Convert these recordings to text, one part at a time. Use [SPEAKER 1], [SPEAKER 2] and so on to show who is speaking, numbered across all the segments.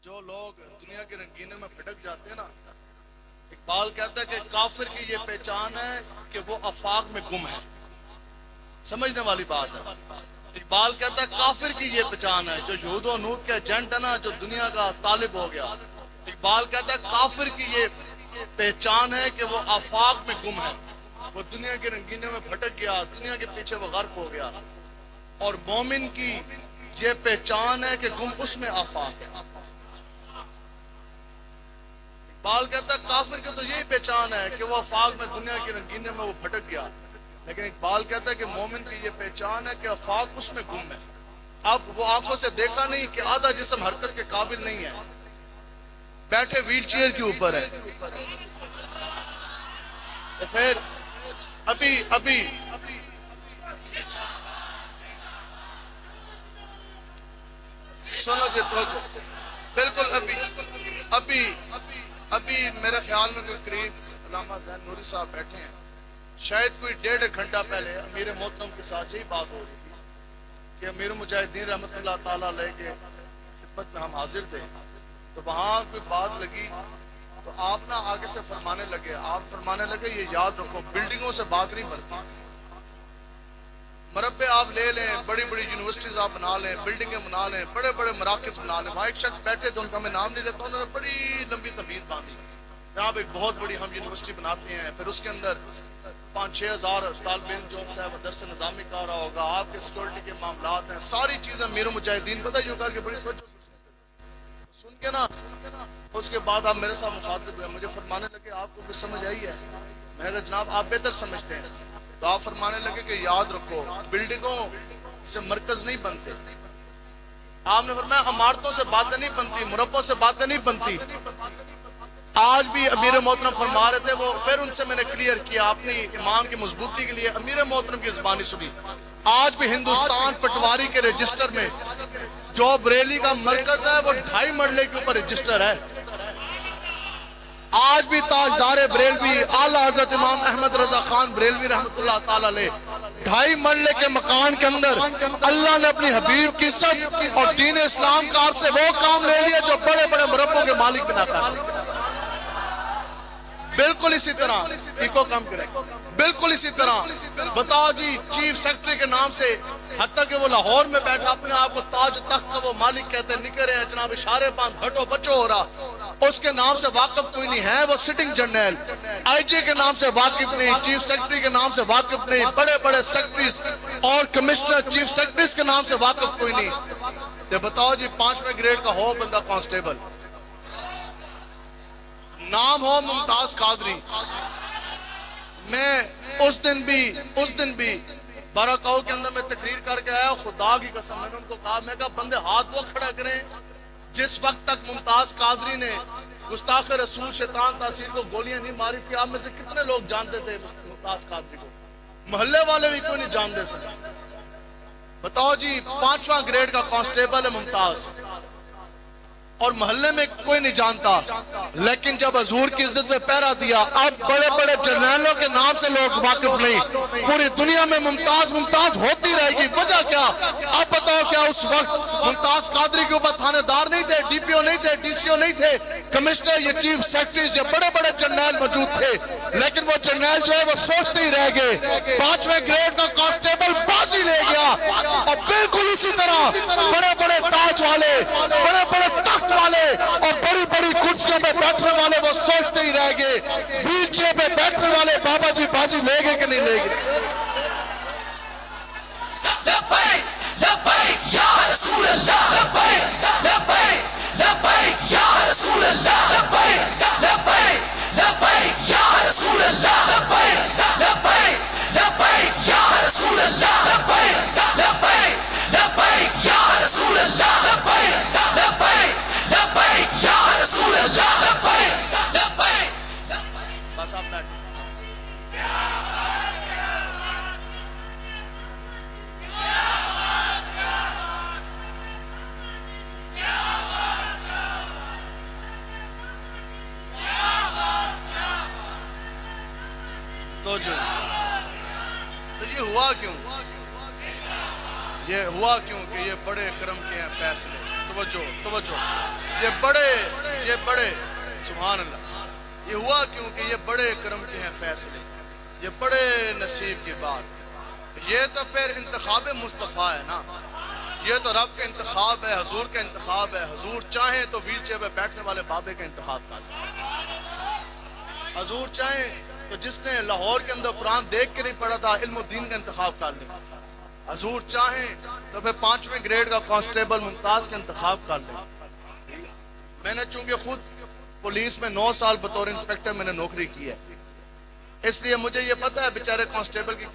[SPEAKER 1] جو لوگ دنیا کے رنگینے میں پھٹک جاتے ہیں نا، اقبال کہتا ہے کہ کافر کی یہ پہچان ہے کہ وہ آفاق میں گم ہے. سمجھنے والی بات ہے. اقبال کہتا ہے کافر کی یہ پہچان ہے، جو یہود و نود کے ایجنٹ ہے نا، جو دنیا کا طالب ہو گیا. اقبال کہتا ہے کافر کی یہ پہچان ہے کہ وہ آفاق میں گم ہے، وہ دنیا کے رنگینے میں بھٹک گیا، دنیا کے پیچھے وہ غرق ہو گیا. اور مومن کی یہ پہچان ہے کہ گم اس میں آفاق ہے. اقبال کہتا ہے کافر کی تو یہی پہچان ہے کہ وہ آفاق میں دنیا کے رنگینے میں وہ بھٹک گیا، لیکن اقبال کہتا ہے کہ مومن کی یہ پہچان ہے کہ آفاق اس میں گم ہے. اب وہ آنکھوں سے دیکھا نہیں کہ آدھا جسم حرکت کے قابل نہیں ہے، بیٹھے ویل چیئر کے اوپر ہے. تو پھر ابھی سنو جی توجہ، بالکل ابھی میرے خیال میں کوئی قریب علامہ زین نوری صاحب بیٹھے ہیں، شاید کوئی 1.5 گھنٹہ پہلے امیر محترم کے ساتھ یہی بات ہو رہی تھی کہ امیر المجاہدین رحمۃ اللہ تعالیٰ علیہ کے خدمت میں ہم حاضر تھے. تو وہاں کوئی بات لگی تو آپ نا آگے سے فرمانے لگے یہ یاد رکھو بلڈنگوں سے بات نہیں بنتی، مربع آپ لے لیں، بڑی بڑی یونیورسٹیز آپ بنا لیں، بلڈنگیں بنا لیں، بڑے بڑے مراکز بنا لیں. وہاں ایک شخص بیٹھے تھے، ان کا میں نام نہیں لیتا، انہوں نے بڑی لمبی تمہید باندھی کہ آپ ایک بہت بڑی ہم یونیورسٹی بناتے ہیں، پھر اس کے اندر 5-6 ہزار طالب علم جو ہے وہ درس نظامی کا رہا ہوگا، آپ کے سیکورٹی کے معاملات ہیں، ساری چیزیں امیر مجاہدین پتہ یوں کر کے بڑی توجہ سن کے نا. اس کے بعد آپ میرے ساتھ مخاطب ہوئے، مجھے فرمانے لگے آپ کو کچھ سمجھ آئی ہے؟ میں نے کہا جناب آپ بہتر سمجھتے ہیں. تو آپ فرمانے لگے کہ یاد رکھو بلڈنگوں سے مرکز نہیں بنتے. آپ نے فرمایا عمارتوں سے باتیں نہیں بنتی، مربوں سے باتیں نہیں بنتی. آج بھی امیر محترم فرما رہے تھے، وہ پھر ان سے میں نے کلیئر کیا اپنی ایمان کی مضبوطی کے لیے، امیر محترم کی زبانی سنی. آج بھی ہندوستان پٹواری کے رجسٹر میں جو بریلی کا مرکز ہے وہ 2.5 مرلے کے اوپر رجسٹر ہے. آج بھی تاجدار بریلوی اعلیٰ حضرت امام احمد رضا خان بریلوی رحمۃ اللہ تعالی علیہ 2.5 مرلے کے مکان کے اندر اللہ نے اپنی حبیب کی عزت اور دین اسلام کا آپ سے وہ کام لے لیا جو بڑے بڑے مربوں کے مالک بنا کر سکتے. بالکل اسی طرح ایکو کام کریں، بالکل اسی طرح بتاؤ جی چیف سیکرٹری کے نام سے حتیٰ کہ وہ لاہور میں بیٹھا اپنے آپ کو تاج تخت کا وہ مالک کہتے ہیں، نکل رہے ہیں جناب اشارے باندھ ہٹو بچو ہو رہا، اس کے نام سے واقف کوئی نہیں ہے. وہ سٹنگ جنرل آئی جی کے نام سے واقف نہیں، چیف سیکرٹری کے نام سے واقف نہیں، بڑے بڑے سیکرٹریز اور کمشنر چیف سیکرٹریز کے نام سے واقف کوئی نہیں. تو بتاؤ جی 5ویں گریڈ کا ہو بندہ کانسٹیبل، نام ہو ممتاز قادری. میں اس دن بھی باراکاؤ کے اندر میں تقریر کر کے آیا، خدا کی قسم میں نے ان کو کہا، میں کہا بندے ہاتھ وہ کھڑا کریں جس وقت تک ممتاز قادری نے گستاخ رسول شیطان تاثیر کو گولیاں نہیں ماری تھی. آپ میں سے کتنے لوگ جانتے تھے ممتاز قادری کو؟ محلے والے بھی کوئی نہیں جانتے سکتے. بتاؤ جی 5واں گریڈ کا کانسٹیبل ہے ممتاز، اور محلے میں کوئی نہیں جانتا، لیکن جب حضور کی عزت میں پہرا دیا اب بڑے بڑے جرنیلوں کے نام سے لوگ واقف نہیں. پوری دنیا میں ممتاز ہوتی رہے گی. وجہ کیا؟ اب بتاؤ کیا اس وقت ممتاز قادری کے اوپر تھانے دار نہیں تھے، ڈی پی او نہیں تھے، ڈی سی او نہیں تھے، کمشنر یا چیف سیکرٹریز یا بڑے بڑے جرنیل موجود تھے، لیکن وہ جرنیل جو ہے وہ سوچتے ہی رہ گئے. 5ویں گریڈ کا کانسٹیبل بازی لے گیا. اور بالکل اسی طرح بڑے بڑے تاج والے، بڑے بڑے تخت والے اور بڑی بڑی کرسیوں پہ بیٹھنے والے وہ سوچتے ہی رہ گئے. ویل چیئر پہ بیٹھنے والے بابا جی بازی لے گئے کہ نہیں لے گئے؟
[SPEAKER 2] لبیک لبیک یا رسول اللہ، لبیک لبیک لبیک یا رسول اللہ، لبیک لبیک لبیک یا رسول اللہ، لبیک لبیک لبیک یا رسول اللہ، لبیک لبیک لبیک یا رسول اللہ، لبیک لبیک لبیک یا رسول اللہ، لبیک لبیک.
[SPEAKER 1] بس آپ بیٹھ. تو یہ ہوا کیوں کہ یہ بڑے کرم کے ہیں فیصلے. توجہ توجہ، یہ بڑے سبحان اللہ، یہ ہوا کیونکہ یہ بڑے کرم کے ہیں فیصلے، یہ بڑے نصیب کی بات، یہ تو پھر انتخاب مصطفیٰ ہے نا، یہ تو رب کا انتخاب ہے، حضور کا انتخاب ہے۔ حضور چاہیں تو ویل چیئر پہ بیٹھنے والے بابے کا انتخاب کر لیں، حضور چاہیں تو جس نے لاہور کے اندر قرآن دیکھ کے نہیں پڑھا تھا علم الدین کا انتخاب کر لیں، حضور چاہیں تو پھر 5ویں گریڈ کا کانسٹیبل ممتاز کا انتخاب کر لیں۔ میں نے چونکہ خود پولیس میں 9 سال بطور انسپیکٹر میں نے نوکری کی ہے، اس لیے مجھے یہ پتہ ہے بیچارے کانسٹیبل کی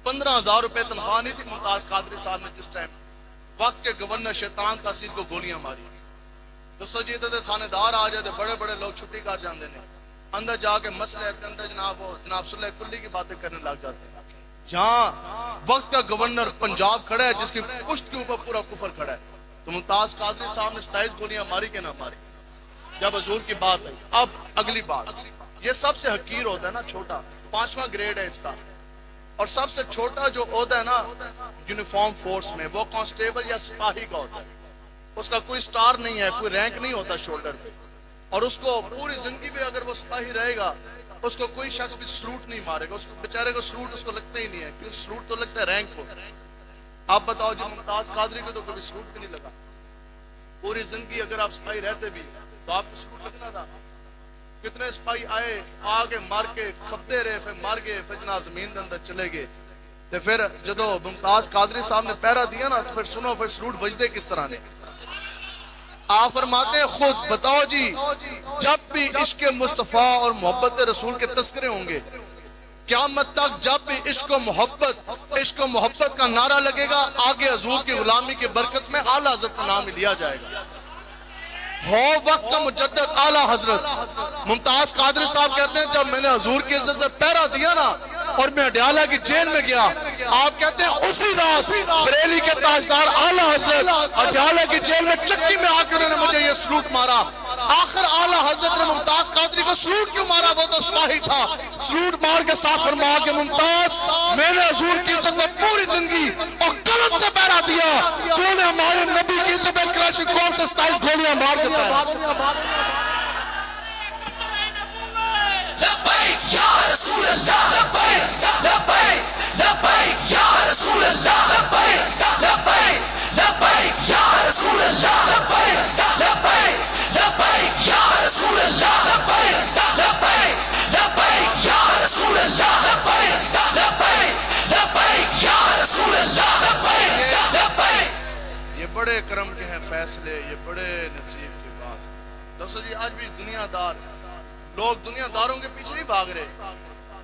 [SPEAKER 1] 15,000 روپے تنخواہ نہیں تھی ممتاز قادری صاحب نے جس ٹائم وقت کے گورنر شیطان تحصیل کو گولیاں ماری تو سجیدہ دے تھانے دار آ جاتے، بڑے بڑے لوگ چھٹی کر جاندے نے، اندر جا کے مسئلے کے اندر جناب صلی کلی کی باتیں کرنے لگ جاتے ہیں، جہاں وقت کا گورنر پنجاب کھڑا ہے جس کی پشت کے اوپر پورا کفر کھڑا ہے، تو ممتاز قادری صاحب نے 27 گولیاں ماری کہ نہ ماری جب حضور کی بات ہے۔ اب اگلی بات، یہ سب سے حقیر ہوتا ہے نا، چھوٹا 5واں گریڈ ہے اس کا، اور سب سے چھوٹا جو عہدہ ہے نا یونیفارم فورس میں وہ کانسٹیبل یا سپاہی کا ہوتا ہے، اس کا کوئی سٹار نہیں ہے، کوئی رینک نہیں ہوتا شولڈر پہ، اور اس کو پوری زندگی میں اگر وہ سپاہی رہے گا اس کو کوئی شخص بھی سلوٹ نہیں مارے گا، اس کو بیچارے کو سلوٹ اس کو لگتا ہی نہیں ہے، کیوں سلوٹ تو لگتا ہے رینک کو۔ آپ بتاؤ جو ممتاز قادری کو تو کبھی سلوٹ بھی نہیں لگا، پوری زندگی اگر آپ سپاہی رہتے بھی تو آپ کو سلوٹ لگنا تھا۔ کتنے سپاہی آئے آگے مار کے کھپتے رہے، پھر مار گئے، پھر جناب زمین کے اندر چلے گئے، تو پھر جدو ممتاز قادری صاحب نے پہرا دیا نا، پھر سنو پھر سلوٹ بجدے کس طرح نے۔ آپ فرماتے ہیں خود بتاؤ جی، جب بھی عشق مصطفیٰ اور محبت رسول کے تذکرے ہوں گے قیامت تک، جب بھی عشق و محبت کا نعرہ لگے گا، آگے حضور کی غلامی کے برکت میں اعلیٰ حضرت کا نام لیا جائے گا۔ ہو وقت کا مجدد اعلیٰ حضرت ممتاز قادری صاحب کہتے ہیں جب میں نے حضور کی عزت میں پہرا دیا نا اور میں اڈیالہ کی جیل میں گیا، آپ کہتے ہیں اسی رات بریلی کے تاجدار اعلیٰ حضرت اڈیالہ کی جیل میں چکی میں آ کے انہوں نے مجھے یہ سلوٹ مارا۔ آخر اعلیٰ حضرت نے ممتاز قادری کو سلوٹ کیوں مارا؟ وہ تو سپاہی تھا، سلوٹ مار کے ساتھ فرما کے ممتاز میں نے حضور کی عزت میں پوری زندگی اور قلم سے پہرا دیا، تو نے ہمارے نبی کی عزت میں کلاشن کور سے 27 گولیاں مار دیتا ہے۔
[SPEAKER 2] لبیک یا رسول اللہ، لبیک لبیک لبیک یا رسول اللہ، لبیک لبیک لبیک یا رسول اللہ، لبیک لبیک لبیک یا رسول اللہ، لبیک لبیک لبیک یا رسول اللہ، لبیک لبیک لبیک یا رسول اللہ، لبیک لبیک۔
[SPEAKER 1] یہ بڑے کرم کے ہیں فیصلے، یہ بڑے نصیب کی بات۔ دوستو جی آج بھی دنیا دار لوگ دنیا داروں کے پیچھے نہیں بھاگ رہے،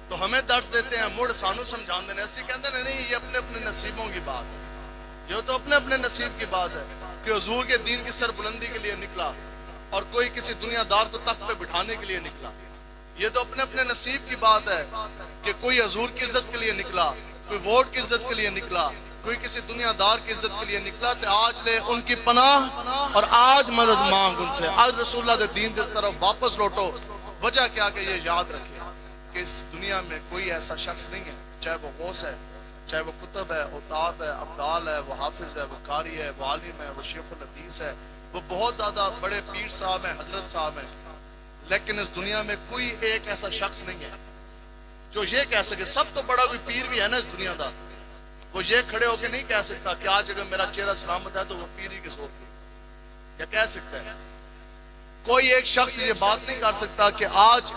[SPEAKER 1] تو ہمیں درس دیتے ہیں، مڑ سانو سمجھان دینے، ایسی کہتے ہیں نہیں یہ اپنے اپنے نصیبوں کی بات ہے، یہ تو اپنے اپنے نصیب کی بات ہے کہ حضور کے دین کی سر بلندی کے لیے نکلا اور کوئی کسی دنیا دار کو تخت پہ بٹھانے کے لیے نکلا، یہ تو اپنے اپنے نصیب کی بات ہے کہ کوئی حضور کی عزت کے لیے نکلا، کوئی ووٹ کی عزت کے لیے نکلا، کوئی کسی دنیا دار کی عزت کے لیے نکلا، تو آج لے ان کی پناہ اور آج مدد مانگ ان سے، آج رسول اللہ دے دین دے طرف واپس لوٹو۔ وجہ کیا کہ یہ یاد رکھے کہ اس دنیا میں کوئی ایسا شخص نہیں ہے، چاہے وہ غوث ہے، چاہے وہ قطب ہے، اوتاد ہے، ابدال ہے، وہ حافظ ہے، وہ قاری ہے، وہ عالم ہے، وہ شیخ الحدیث ہے، وہ بہت زیادہ بڑے پیر صاحب ہیں، حضرت صاحب ہیں، لیکن اس دنیا میں کوئی ایک ایسا شخص نہیں ہے جو یہ کہہ سکے، سب تو بڑا کوئی پیر بھی ہے نا اس دنیا کا، وہ یہ کھڑے ہو کے نہیں کہہ سکتا کہ آج اگر میرا چہرہ سلامت ہے تو وہ پیری کے زور پہ، کیا کہہ سکتا ہے؟ کوئی ایک شخص یہ بات نہیں کر سکتا کہ آج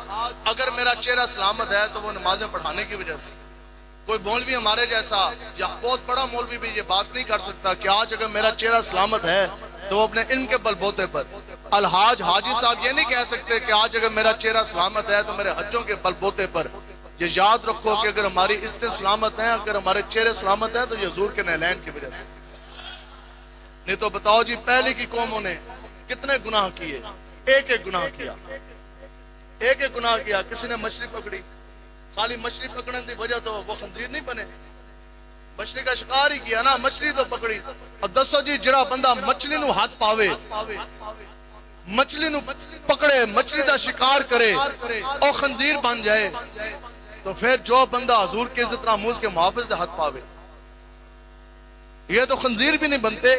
[SPEAKER 1] اگر میرا چہرہ سلامت ہے تو وہ نمازیں پڑھانے کی وجہ سے۔ کوئی مولوی ہمارے جیسا یا بہت بڑا مولوی بھی یہ بات نہیں کر سکتا کہ آج اگر میرا چہرہ سلامت ہے تو وہ اپنے علم کے بلبوتے پر۔ الحاج حاجی صاحب یہ نہیں کہہ سکتے کہ آج اگر میرا چہرہ سلامت ہے تو میرے حجوں کے بلبوتے پر۔ یہ یاد رکھو کہ اگر ہماری عزتیں سلامت ہیں، اگر ہمارے چہرے سلامت ہیں تو یہ حضور کے نعلین کی وجہ سے۔ نہیں تو بتاؤ جی پہلے کی قوموں نے کتنے گناہ کیے، ایک ایک گناہ کیا، ایک ایک گناہ کیا۔ کسی نے مچھلی پکڑی، خالی مچھلی پکڑنے کی وجہ تو وہ خنزیر نہیں بنے، مچھلی کا شکار ہی کیا نا، مچھلی تو پکڑی۔ اور دسو جی جڑا بندہ مچھلی نو ہاتھ پاوے، مچھلی نو پکڑے، مچھلی دا شکار کرے اور خنزیر بن جائے، تو پھر جو بندہ حضور کے عزت ناموز کے محافظ دے ہاتھ پاوے، یہ تو خنزیر بھی نہیں بنتے۔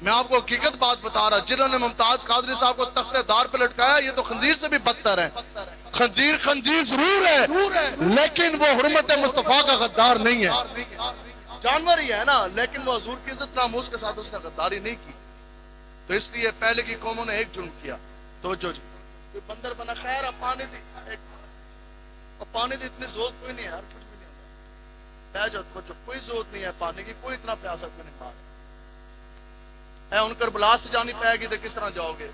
[SPEAKER 1] میں آپ کو حقیقت بات بتا رہا، جنہوں نے ممتاز قادری صاحب کو تخت دار پہ لٹکایا یہ تو خنزیر سے بھی بدتر ہے۔ خنزیر ضرور ہے لیکن وہ حرمت مصطفیٰ کا غدار نہیں ہے، جانور ہی ہے نا، لیکن وہ حضور کی عزت ناموس کے ساتھ اس نے غداری نہیں کی۔ تو اس لیے پہلے کی قوموں نے ایک جرم کیا، توجہ جی، کوئی بندر بنا، خیر اب پانی دی اتنی ضرورت کوئی نہیں ہے، ہر کچھ بھی نہیں ہوتا، بہ جاؤ، توجہ، کوئی ضرورت نہیں ہے پانی کی، کوئی اتنا پیاسا کوئی نہیں مار ہے، ان کربلا سے جانی پائے گی تو کس طرح جاؤ گے؟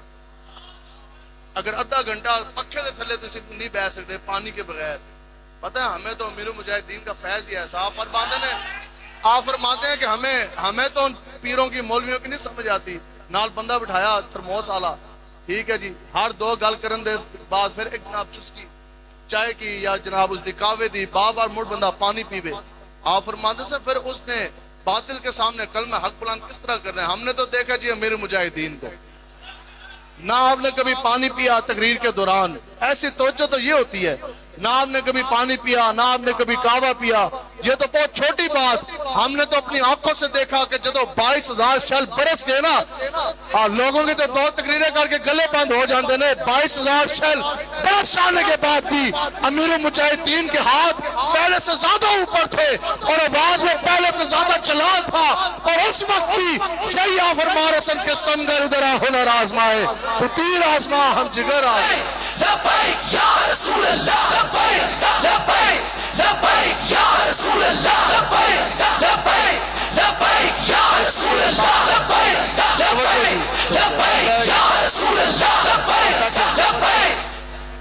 [SPEAKER 1] اگر آدھا گھنٹہ پکھے دے تھلے تو نہیں بہ سکتے پانی کے بغیر۔ پتہ ہے ہمیں تو امیر المجاہدین کا فیض ہی ایسا، آپ فرماتے ہیں کہ ہمیں تو ان پیروں کی مولویوں کی نہیں سمجھ آتی، نال بندہ بٹھایا تھرموس آلا، ٹھیک ہے جی، ہر دو گل کرن دے بعد پھر ایک جناب چسکی چائے کی یا جناب اس دی کاوے دی، بار بار مڑ بندہ پانی پیوے۔ آپ فرماتے سے پھر اس نے باطل کے سامنے کلمہ حق بلند کس طرح کرنا ہے؟ ہم نے تو دیکھا جی امیر مجاہدین کو، نہ آپ نے کبھی پانی پیا تقریر کے دوران، ایسی توجہ تو یہ ہوتی ہے، نہ آپ نے کبھی پانی پیا، نہ آپ نے کبھی کعوہ پیا، یہ تو بہت چھوٹی بات، ہم نے تو اپنی آنکھوں سے دیکھا کہ جدو 22,000 شل برس گئے نا، لوگوں کی تو دو تقریریں کر کے گلے بند ہو جاندے نے، 22,000 شل برس جانے کے بعد بھی امیر المجاہدین کے ہاتھ پہلے سے زیادہ اوپر تھے اور آواز میں پہلے سے زیادہ جلال تھا، اور اس وقت بھی یہی فرما رسن کے ستمگر ادھر ہنر آزمائے تو تیر آزما ہم جگر آئے۔
[SPEAKER 2] لبیک یا رسول اللہ، لبیک لبیک لبیک یا رسول اللہ، لبیک لبیک لبیک یا رسول اللہ، لبیک لبیک لبیک یا رسول اللہ، لبیک لبیک۔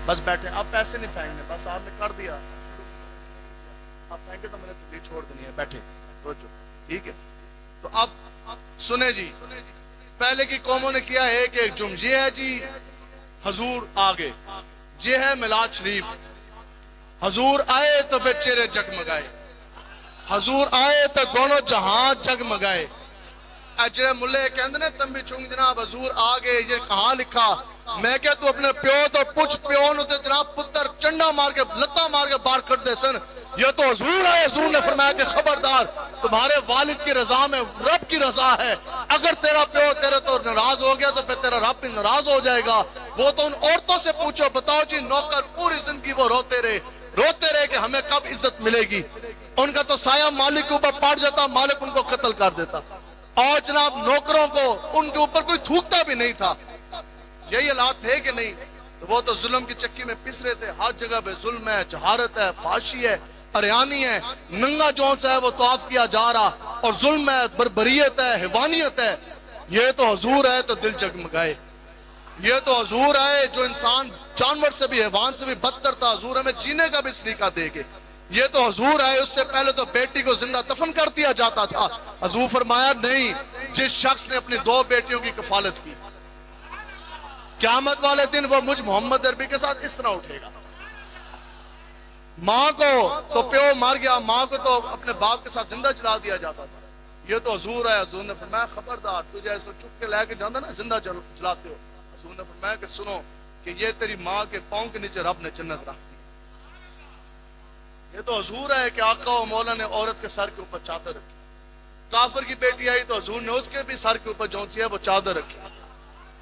[SPEAKER 1] بس بیٹھے، اب پیسے نہیں پھینکنے، بس آپ نے کر دیا، آپ پھینکے تو میں نے تقریر چھوڑ دینی ہے، بیٹھے توجہ، ٹھیک ہے؟ تو اب سنیں جی، پہلے کی قوموں نے کیا ہے کہ ایک جرم یہ ہے جی حضور آگے، یہ ہے میلاد شریف، حضور آئے تو بے چہرے جگمگائے، حضور آئے تو دونوں جہاں جگمگائے۔ اجرے ملے کہندے نے تنبی چونگ جناب حضور آگے، یہ کہاں لکھا؟ میں کہ تو اپنے پیو تو پوچھ، پیو نو تے جناب پتر چنڈا مار کے لتا مار کے باہر کر دے سن، یہ تو حضور آئے، حضور نے فرمایا کہ خبردار تمہارے والد کی رضا میں رب کی رضا ہے، اگر تیرا پیو تیرے تو ناراض ہو گیا تو پھر تیرا رب بھی ناراض ہو جائے گا۔ وہ تو ان عورتوں سے پوچھو، بتاؤ جی نوکر پوری زندگی وہ روتے رہے کہ ہمیں کب عزت ملے گی، ان کا تو سایہ مالک کے اوپر پڑ جاتا، مالک ان کو قتل کر دیتا، اور جناب نوکروں کو ان کے اوپر کوئی تھوکتا بھی نہیں تھا۔ یہی حالات تھے کہ نہیں؟ وہ تو ظلم کی چکی میں پس رہے تھے، ہر جگہ پہ ظلم ہے، جہارت ہے، فحاشی ہے، اریانی ہے، ننگا جون سا ہے وہ طواف کیا جا رہا، اور ظلم ہے، بربریت ہے، حیوانیت ہے۔ یہ تو حضور ہے تو دل جگمگائے، یہ تو حضور ہے جو انسان جانور سے بھی حیوان سے بھی بدتر تھا، حضور ہمیں جینے کا بھی سلیقہ دے گے۔ یہ تو حضور ہے، اس سے پہلے تو بیٹی کو زندہ دفن کر دیا جاتا تھا، حضور فرمایا نہیں، جس شخص نے اپنی 2 بیٹیوں کی کفالت کی قیامت والے دن وہ مجھ محمد عربی کے ساتھ اس طرح اٹھے گا۔ ماں کو تو پیو مار گیا، ماں کو تو اپنے باپ کے ساتھ زندہ چلا دیا جاتا تھا، یہ تو حضور ہے۔ حضور نے فرمایا خبردار تجھے اس کو چپ کے لے کے جانا نا زندہ چلاتے ہو، حضور نے فرمایا کہ سنو کہ یہ تیری ماں کے پاؤں کے نیچے رب نے جنت رکھ دی۔ یہ تو حضور ہے کہ آقا و مولا نے عورت کے سر کے اوپر چادر رکھی، کافر کی بیٹی آئی تو حضور نے اس کے بھی سر کے اوپر جون سی ہے وہ چادر رکھی۔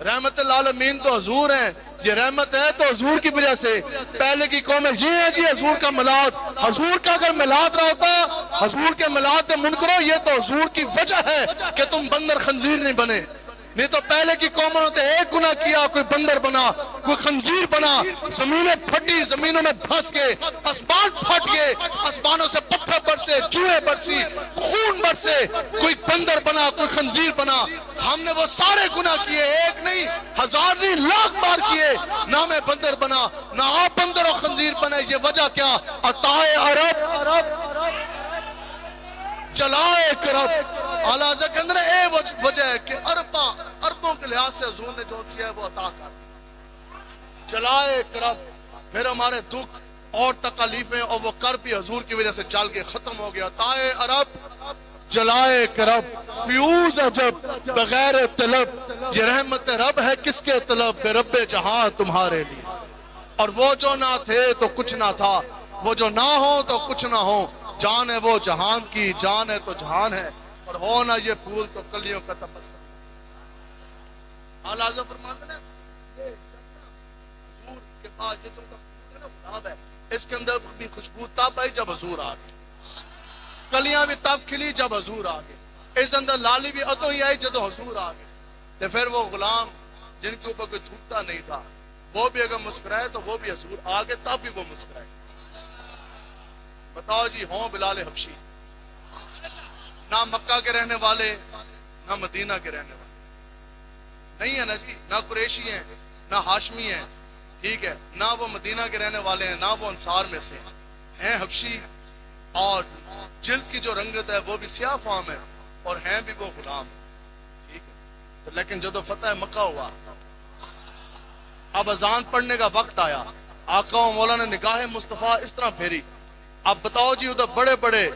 [SPEAKER 1] رحمت العالمین تو حضور ہیں، یہ رحمت ہے تو حضور کی وجہ سے۔ پہلے کی قومیں یہ ہے جی حضور کا میلاد، حضور کا اگر میلاد رہا ہوتا، حضور کے میلاد منکرو، یہ تو حضور کی وجہ ہے کہ تم بندر خنزیر نہیں بنے، نہیں تو پہلے کی قوموں نے ایک گناہ کیا، کوئی بندر بنا، کوئی خنزیر بنا، زمینیں پھٹی، زمینوں میں دھس گئے، آسمان پھٹ گئے، آسمانوں سے پتھر برسے، جوئے برسی، خون برسے، کوئی بندر بنا، کوئی خنزیر بنا۔ ہم نے وہ سارے گناہ کیے، ایک نہیں، 1000 نہیں، لاکھ بار کیے، نہ میں بندر بنا، نہ آپ بندر اور خنزیر بنے۔ یہ وجہ کیا؟ عطائے عرب جلائے کرب، اعلیٰ حضرت کے اندر اے وجہ ہے کہ عربوں کے لحاظ سے حضور نے جو سیا ہے وہ عطا کر جلائے کرب، پھر ہمارے دکھ اور تکالیفیں اور وہ کرب بھی حضور کی وجہ سے جل کے ختم ہو گیا۔ عطائے عرب جلائے کرب، فیوز عجب بغیر طلب، یہ رحمت رب ہے کس کے طلب، بے رب جہاں تمہارے لیے۔ اور وہ جو نہ تھے تو کچھ نہ تھا، وہ جو نہ ہو تو کچھ نہ ہو، جان ہے وہ جہان کی، جان ہے تو جہان ہے، اور ہو نہ یہ پھول تو کلیوں کا تبسم۔ آل حضرت فرماتے ہیں یہ حضور کے پاس جو تم کا ہے نا گلاب ہے، اس کے اندر بھی خوشبو تب آئی جب حضور آ گئے، کلیاں بھی تب کھلی جب حضور آ گئے، اس اندر لالی بھی اتوں ہی آئی جب حضور آ گئے۔ تو پھر وہ غلام جن کے اوپر کوئی تھوکتا نہیں تھا وہ بھی اگر مسکرائے تو وہ بھی حضور آ گئے تب بھی وہ مسکرائے۔ بتاؤ جی ہوں بلال حبشی، نہ مکہ کے رہنے والے نہ مدینہ کے رہنے والے، نہیں ہے نا جی، نہ قریشی ہیں نہ ہاشمی ہیں، ٹھیک ہے، نہ وہ مدینہ کے رہنے والے ہیں نہ وہ انصار میں سے ہیں حبشی، اور جلد کی جو رنگت ہے وہ بھی سیاہ فام ہے، اور ہیں بھی وہ غلام، ٹھیک ہے۔ تو لیکن جب فتح مکہ ہوا، اب اذان پڑھنے کا وقت آیا، آقا و مولا نے نگاہ مصطفیٰ اس طرح پھیری، اب بتاؤ جی ادھر بڑے بڑے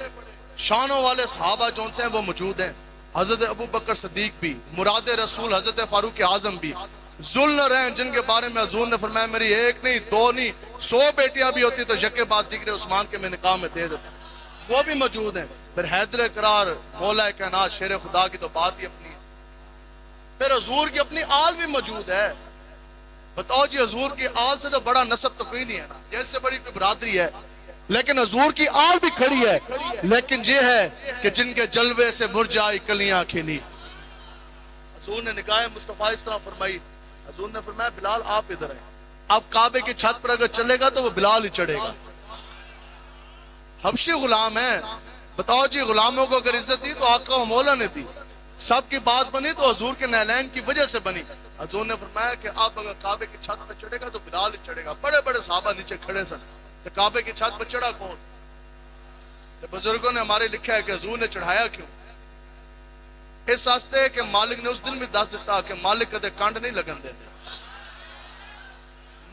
[SPEAKER 1] شانوں والے صحابہ جون سے ہیں وہ موجود ہیں، حضرت ابو بکر صدیق بھی، مراد رسول حضرت فاروق اعظم بھی، ذوالنورین جن کے بارے میں حضور نے فرمایا میری ایک نہیں دو نہیں 100 بیٹیاں بھی ہوتی تو یکے بعد دیگر عثمان کے میں نکاح میں دے دیتا، وہ بھی موجود ہیں۔ پھر حیدر قرار مولا کائنات شیر خدا کی تو بات ہی اپنی ہے، پھر حضور کی اپنی آل بھی موجود ہے۔ بتاؤ جی حضور کی آل سے تو بڑا نسب تو کوئی نہیں ہے نا، یہ سے بڑی کوئی برادری ہے، لیکن حضور کی آل بھی کھڑی ہے، لیکن یہ ہے کہ جن کے جلوے سے مرجائی کلیاں کھلی۔ حضور نے نگاہ مصطفیٰ اس طرح فرمائی، حضور نے فرمایا بلال آپ ادھر ہیں، اب کعبے کی چھت پر اگر چلے گا تو وہ بلال ہی چڑھے گا۔ حبشی غلام ہے، بتاؤ جی غلاموں کو اگر عزت دی تو آقا و مولا نے دی، سب کی بات بنی تو حضور کے نعلین کی وجہ سے بنی۔ حضور نے فرمایا کہ آپ اگر کعبے کی چھت پر چڑھے گا تو بلال ہی چڑھے گا۔ بڑے بڑے صحابہ نیچے کھڑے سن، تو کعبے کی چھت پر چڑھا کون؟ تو بزرگوں نے ہمارے لکھا ہے کہ حضور نے چڑھایا کیوں؟ اس واسطے کہ مالک نے اس دن بھی دس دیتا کہ مالک کدے کانڈ نہیں لگن دیتے،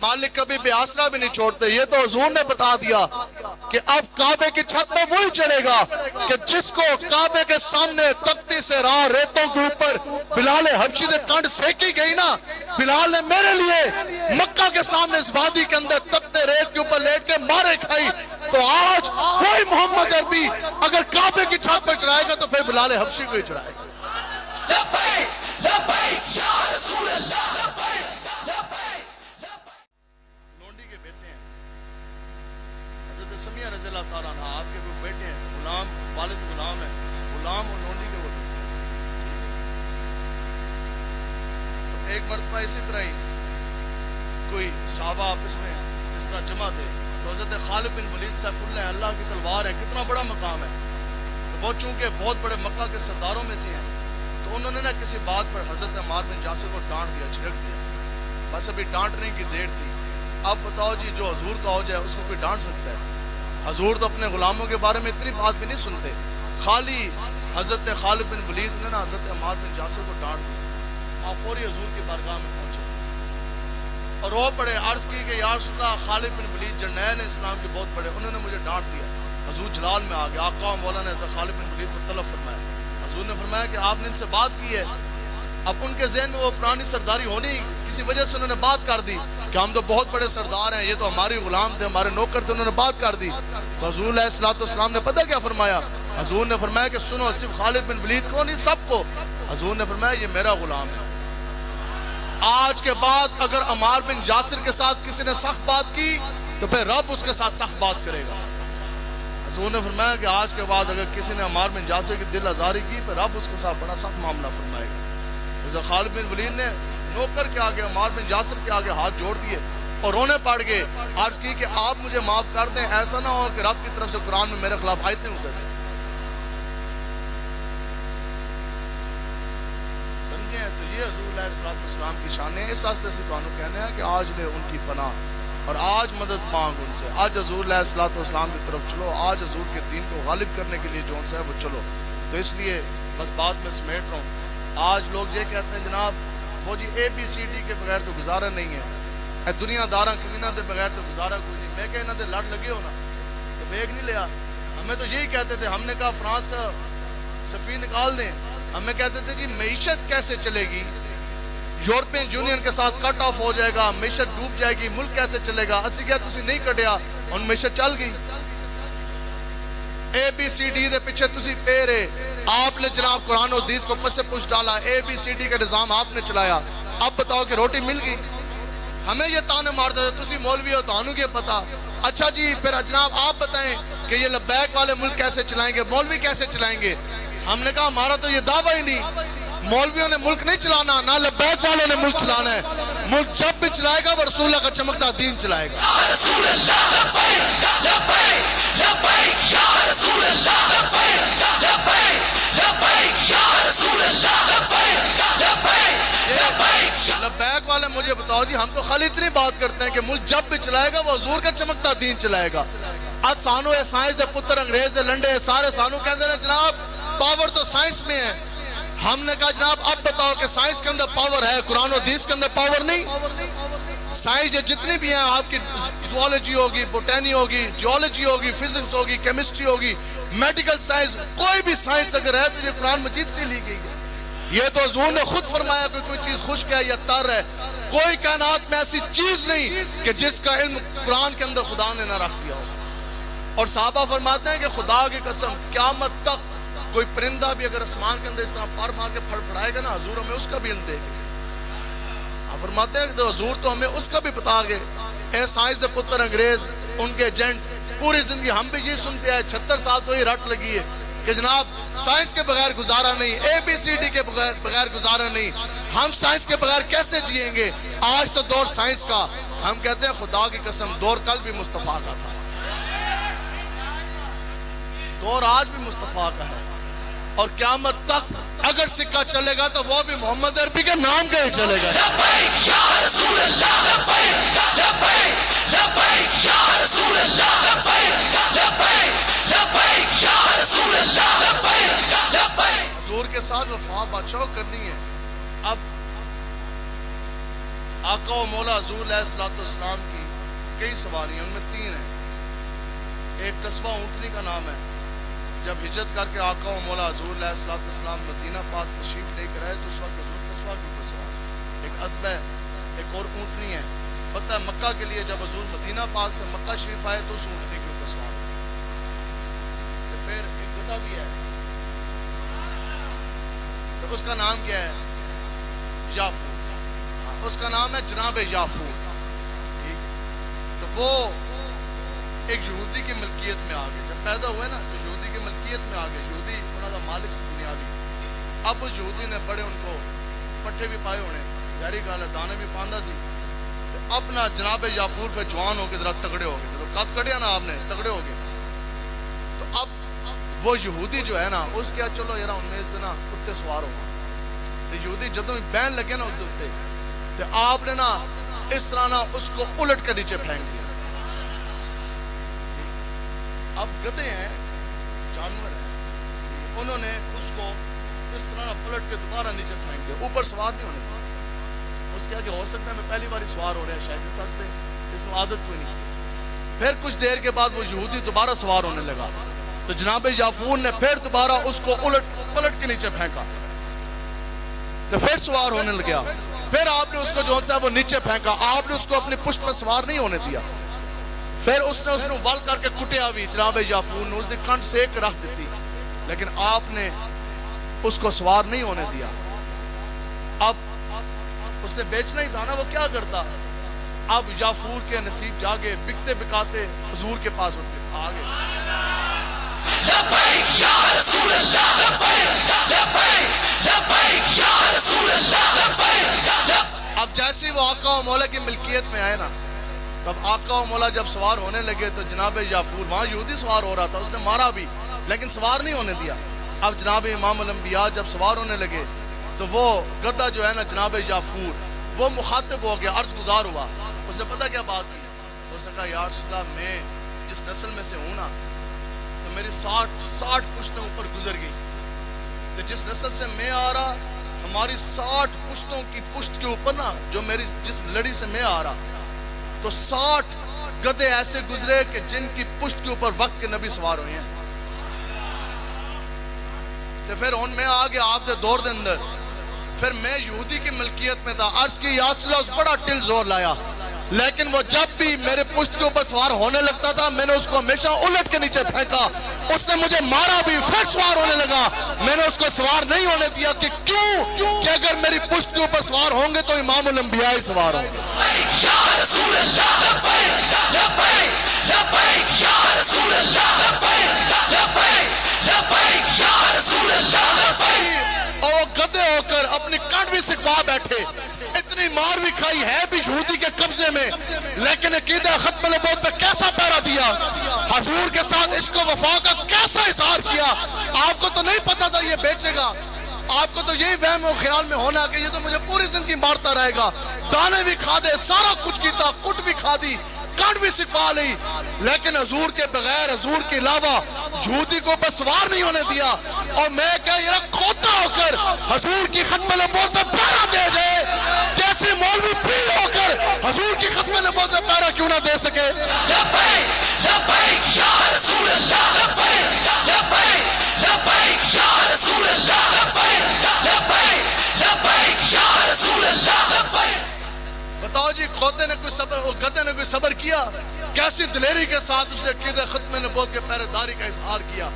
[SPEAKER 1] مالک کبھی بے آسرا بھی نہیں چھوڑتے۔ یہ تو حضور نے بتا دیا کہ اب کعبے کی چھت میں وہی چڑھے گا کہ جس کو کعبے کے سامنے تختی سے راہ ریتوں کے اوپر بلال حبشی دے کنڈ سیکی گئی نا، بلال نے میرے لیے مکہ کے سامنے اس وادی کے اندر تختے ریت کے اوپر لیٹ کے مارے کھائی، تو آج کوئی محمد عربی اگر کعبے کی چھت پر چڑھائے گا تو پھر بلال حبشی کو ہی چڑھائے گا۔
[SPEAKER 2] لبیک لبیک یا رسول اللہ، لبیک لبیک۔
[SPEAKER 1] لونڈی کے بیٹے ہیں حضرت سمیہ رضی اللہ تعالیٰ عنہ، آپ کے وہ بیٹے ہیں، غلام، والد غلام ہے، غلام اور لونڈی کے وہ بیٹے ہیں۔ ایک مرتبہ اسی طرح ہی کوئی صحابہ آپس میں اس طرح جمع تھے، تو حضرت خالد بن ولید سیف اللہ اللہ کی تلوار ہے، کتنا بڑا مقام ہے، تو وہ چونکہ بہت بڑے مکہ کے سرداروں میں سے ہیں، تو انہوں نے نا کسی بات پر حضرت عمار بن یاسر کو ڈانٹ دیا، جھڑک دیا، بس ابھی ڈانٹنے کی دیر تھی۔ اب بتاؤ جی جو حضور کا ہو جائے اس کو کوئی ڈانٹ سکتا ہے؟ حضور تو اپنے غلاموں کے بارے میں اتنی بات بھی نہیں سنتے، خالی حضرت خالد بن ولید نے نا حضرت عمار بن یاسر کو ڈانٹ دیا، آپ فوری حضور کی بارگاہ میں پہنچے اور رو پڑے، عرض کی کہ یا رسول اللہ خالد بن ولید جرنیل اسلام کے بہت بڑے، انہوں نے مجھے ڈانٹ دیا۔ حضور جلال میں آ گیا، آقا و مولا نے حضرت خالد بن ولید کو طلب فرمایا، حضور نے فرمایا کہ آپ نے ان سے بات کی ہے، اب ان کے ذہن میں وہ پرانی سرداری ہونی کسی وجہ سے انہوں نے بات کر دی کہ ہم تو بہت بڑے سردار ہیں، یہ تو ہماری غلام تھے، ہمارے نوکر تھے، انہوں نے بات کر دی۔ تو حضور علیہ السلام نے پتہ کیا فرمایا؟ حضور نے فرمایا کہ سنو، صرف خالد بن ولید کو نہیں، سب کو۔ حضور نے فرمایا یہ میرا غلام ہے، آج کے بعد اگر عمار بن یاسر کے ساتھ کسی نے سخت بات کی تو پھر رب اس کے ساتھ سخت بات کرے گا۔ حضور نے فرمایا کہ آج کے بعد اگر کسی نے عمار بن یاسر کی دل آزاری کی تو رب اس کے ساتھ بڑا سخت معاملہ فرمائے گا۔ حضرت خالد بن ولید نے نوکر کے آگے، عمار بن یاسر کے آگے ہاتھ جوڑ دیے اور رونے پڑ گئے، عرض کی کہ آپ مجھے معاف کر دیں، ایسا نہ ہو کہ رب کی طرف سے قرآن میں میرے خلاف آیتیں اتر جائیں۔ سمجھیں؟ تو یہ حضور علیہ السلام کی شان ہے۔ اس واسطے سے تمہیں کہنا ہے کہ آج لے ان کی پناہ اور آج مدد مانگ ان سے، آج حضور علیہ السلام کی طرف چلو، آج حضور کے دین کو غالب کرنے کے لیے جو ان سے ہے وہ چلو۔ تو اس لیے بس بات میں سمیٹ رہا ہوں، آج لوگ یہ کہتے ہیں جناب وہ جی ABCD کے بغیر تو گزارا نہیں ہے، اے دنیا داراں کمینا دے بغیر تو گزارا کوئی نہیں۔ میں کہ انہوں نے لڑ لگے ہونا تو بیگ نہیں لیا، ہمیں تو یہی کہتے تھے، ہم نے کہا فرانس کا سفیر نکال دیں، ہمیں کہتے تھے جی معیشت کیسے چلے گی، یورپین یونین کے ساتھ کٹ آف ہو جائے گا، معیشت ڈوب جائے گی، ملک کیسے چلے گا؟ اسی کیا تسی نہیں کٹیا اور معیشت چل گئی۔ ABCD دے پیچھے تسی پیرے، آپ نے جناب قرآن و حدیث کو پس پوچھ ڈالا، ABCD کا نظام آپ نے چلایا، اب بتاؤ کہ روٹی مل گئی؟ ہمیں یہ تانے مارتے تھے تسی مولوی ہو تانوں کیا پتا. اچھا جی پھر جناب آپ بتائیں کہ یہ لبیک والے ملک کیسے چلائیں گے, مولوی کیسے چلائیں گے؟ ہم نے کہا ہمارا تو یہ دعویٰ ہی نہیں, مولویوں نے ملک نہیں چلانا, نہ لبیک والوں نے ملک چلانا ہے. ملک جب بھی چلائے گا وہ رسول اللہ کا چمکتا دین چلائے گا.
[SPEAKER 2] یا رسول اللہ لبیک لبیک لبیک یا رسول اللہ لبیک لبیک لبیک یا رسول اللہ لبیک لبیک لبیک.
[SPEAKER 1] لبیک والے مجھے بتاؤ جی, ہم تو خالی اتنی بات کرتے ہیں کہ ملک جب بھی چلائے گا وہ حضور کا چمکتا دین چلائے گا. آج سانو ہے سائنس دے پتر انگریز دے لنڈے سارے سانو کہتے ہیں جناب پاور تو سائنس میں ہے. ہم نے کہا جناب اب بتاؤ کہ سائنس کے اندر پاور ہے, قرآن و حدیث کے اندر پاور نہیں. سائنس جتنی بھی ہیں آپ کی زوالوجی ہوگی, بوٹینی ہوگی, جیولوجی ہوگی, فزکس ہوگی, کیمسٹری ہوگی, میڈیکل سائنس, کوئی بھی سائنس اگر ہے تو یہ قرآن مجید سے لی گئی ہے. یہ تو حضور نے خود فرمایا کہ کوئی چیز خشک ہے یا تر ہے. کوئی کائنات میں ایسی چیز نہیں کہ جس کا علم قرآن کے اندر خدا نے نہ رکھ دیا ہو. اور صحابہ فرماتے ہیں کہ خدا کی قسم قیامت تک کوئی پرندہ بھی اگر اسمان کے اندر اس طرح پر مار کے پھڑ پھڑائے گا نا, حضور ہمیں اس کا بھی علم دے گا. آپ فرماتے ہیں کہ حضور تو ہمیں اس کا بھی بتا گئے. اے سائنس دے پتر انگریز, ان کے ایجنٹ, پوری زندگی ہم بھی یہ سنتے ہیں, 76 سال تو یہ رٹ لگی ہے کہ جناب سائنس کے بغیر گزارا نہیں, اے بی سی ڈی کے بغیر گزارا نہیں, ہم سائنس کے بغیر کیسے جئیں گے؟ آج تو دور سائنس کا. ہم کہتے ہیں خدا کی قسم دور کل بھی مصطفیٰ کا تھا, دور آج بھی مصطفیٰ کا ہے. اور قیامت تک اگر سکہ چلے گا تو وہ بھی محمد عربی کے نام کا ہی چلے گا.
[SPEAKER 2] لبیک یا رسول اللہ لبیک لبیک لبیک یا رسول اللہ لبیک لبیک لبیک یا رسول اللہ لبیک لبیک.
[SPEAKER 1] حضور کے ساتھ وفا بادشاہ کرنی ہے. اب آقا و مولا حضور علیہ السلام کی کئی سواریاں, ان میں 3 ہیں. ایک قصبہ اونٹنی کا نام ہے. جب ہجرت کر کے آقا و مولا حضور علیہ السلام مدینہ پاک تشریف لے کر آئے تو اس وقت حضور قصبہ کے اوپر سوار, ایک ادب ہے, ایک اور اونٹنی ہے. فتح مکہ کے لیے جب حضور مدینہ پاک سے مکہ شریف آئے تو اس اونٹنی کے اوپر سوار ہوئے. تو پھر ایک گدا بھی ہے, تو اس کا نام کیا ہے؟ یافور. اس کا نام ہے جناب یافور. تو وہ ایک یہودی کی ملکیت میں آ گئے. جب پیدا ہوئے نا تو یہودی کی ملکیت میں آ گئے. یہودی انہوں کا مالک سے دنیا دی. اب اس یہودی نے بڑے ان کو پٹھے بھی پائے ہونے, ظاہری گل ہے دانے بھی پاندہ سی. اپنا جناب یافور پھر جوان ہو کے ذرا تگڑے ہو گئے. تو قد کڑیا نا آپ نے, تگڑے ہو گئے. تو اب وہ یہودی جو ہے نا اس کیا چلو یار ان میں اس دن کتے سوار ہو. تو یہودی جدوں بہن لگے نا اس دے تو آپ نے نا اس طرح نا اس کو الٹ کے نیچے پھینک دیا. اب گدے ہیں, جانور ہیں, انہوں نے اس کو اس طرح پلٹ کے دوبارہ نیچے پھینک دیا. اوپر سوار نہیں ہونے. اس کیا کہ ہو سکتا ہے میں پہلی باری سوار ہو رہا ہے, شاید سستے اس کو عادت کوئی نہیں. پھر کچھ دیر کے بعد وہ یہودی دوبارہ سوار ہونے لگا. تو جناب یافور نے پھر دوبارہ اس کو پلٹ کے نیچے پھینکا. تو پھر سوار ہونے لگا. پھر آپ نے اس کو جو ہے وہ نیچے پھینکا. آپ نے اس کو اپنی پشت میں سوار نہیں ہونے دیا. پھر اس نے ول کر کے کٹیا بھی جناب یافور نے, اس نے کنڈ سیک رکھ دیتی, لیکن آپ نے اس کو سوار نہیں ہونے دیا. اب اس نے بیچنا ہی تھا نا, وہ کیا کرتا. اب یافور کے نصیب جاگے, بکتے بکاتے حضور کے پاس آ گئے.
[SPEAKER 2] لبیک یا رسول اللہ لبیک لبیک لبیک یا رسول اللہ لبیک.
[SPEAKER 1] اب جیسے وہ آقا و مولا کی ملکیت میں آئے نا, تب آقا و مولا جب سوار ہونے لگے تو جناب یافور, وہاں یہودی سوار ہو رہا تھا, اس نے مارا بھی لیکن سوار نہیں ہونے دیا. اب جناب امام الانبیاء جب سوار ہونے لگے تو وہ گدھا جو ہے نا جناب یافور وہ مخاطب ہو گیا, عرض گزار ہوا. اس نے پتہ کیا بات کی؟ اس نے کہا یا رسول اللہ میں جس نسل میں سے ہوں نا تو میری 60 پشتیں اوپر گزر گئی. تو جس نسل سے میں آ رہا ہماری 60 پشتوں کی پشت کے اوپر نا جو میری جس لڑی سے میں آ رہا تو 60 گدھے ایسے گزرے کہ جن کی پشت کے اوپر وقت کے نبی سوار ہوئے ہیں. تو پھر ان میں آگے آپ دے دور دے اندر پھر میں یہودی کی ملکیت میں تھا. عرض کی یا رسول اللہ, اس بڑا ٹل زور لایا, لیکن وہ جب بھی میرے پشت کے اوپر سوار ہونے لگتا تھا میں نے اس کو ہمیشہ الٹ کے نیچے پھینکا اس نے مجھے مارا بھی، پھر سوار ہونے لگا، میں نے اس کو سوار نہیں ہونے دیا کہ کیوں؟ کہ اگر میری پشت کے اوپر سوار ہوں گے تو امام الانبیاء ہی سوار ہوں گے۔
[SPEAKER 2] یا رسول اللہ لبیک لبیک لبیک یا رسول اللہ لبیک لبیک لبیک یا رسول اللہ لبیک۔
[SPEAKER 1] اور وہ گدھے ہو کر اپنی کانٹ بھی سکھوا بیٹھے، اتنی مار بھی کھائی ہے بھی یہودی کے قبضے میں، لیکن عقیدہ ختم نبوت پہ کیسا پیرا دیا، حضور کے ساتھ عشق و وفا کا کیسا اظہار کیا۔ آپ کو تو نہیں پتا تھا یہ بیچے گا، آپ کو تو یہی وہم و خیال میں ہونا کہ یہ تو مجھے پوری زندگی مارتا رہے گا، دانے بھی کھا دے، سارا کچھ کیتا، کٹ بھی کھا دی، کانٹ بھی سکھوا لی، لیکن حضور کے بغیر، حضور کے علاوہ یہودی کو بس سوار نہیں ہونے دیا۔ اور میں کہا یہ کھوتا ہو کر حضور کی ختم نبوت میں پیرا دے جائے، جیسے مولوی پیر ہو کر حضور کی ختم نبوت میں پیرا کیوں نہ دے سکے۔
[SPEAKER 2] لبیک لبیک یا رسول اللہ لبیک لبیک لبیک یا رسول اللہ لبیک لبیک لبیک یا رسول اللہ لبیک۔
[SPEAKER 1] بتاؤ جی کھوتے نے کوئی صبر، وہ گدھے نے کوئی صبر کیا؟ کیسی دلیری کے ساتھ اس نے عقیدہ ختم نبوت کے پہرے داری کا اظہار کیا۔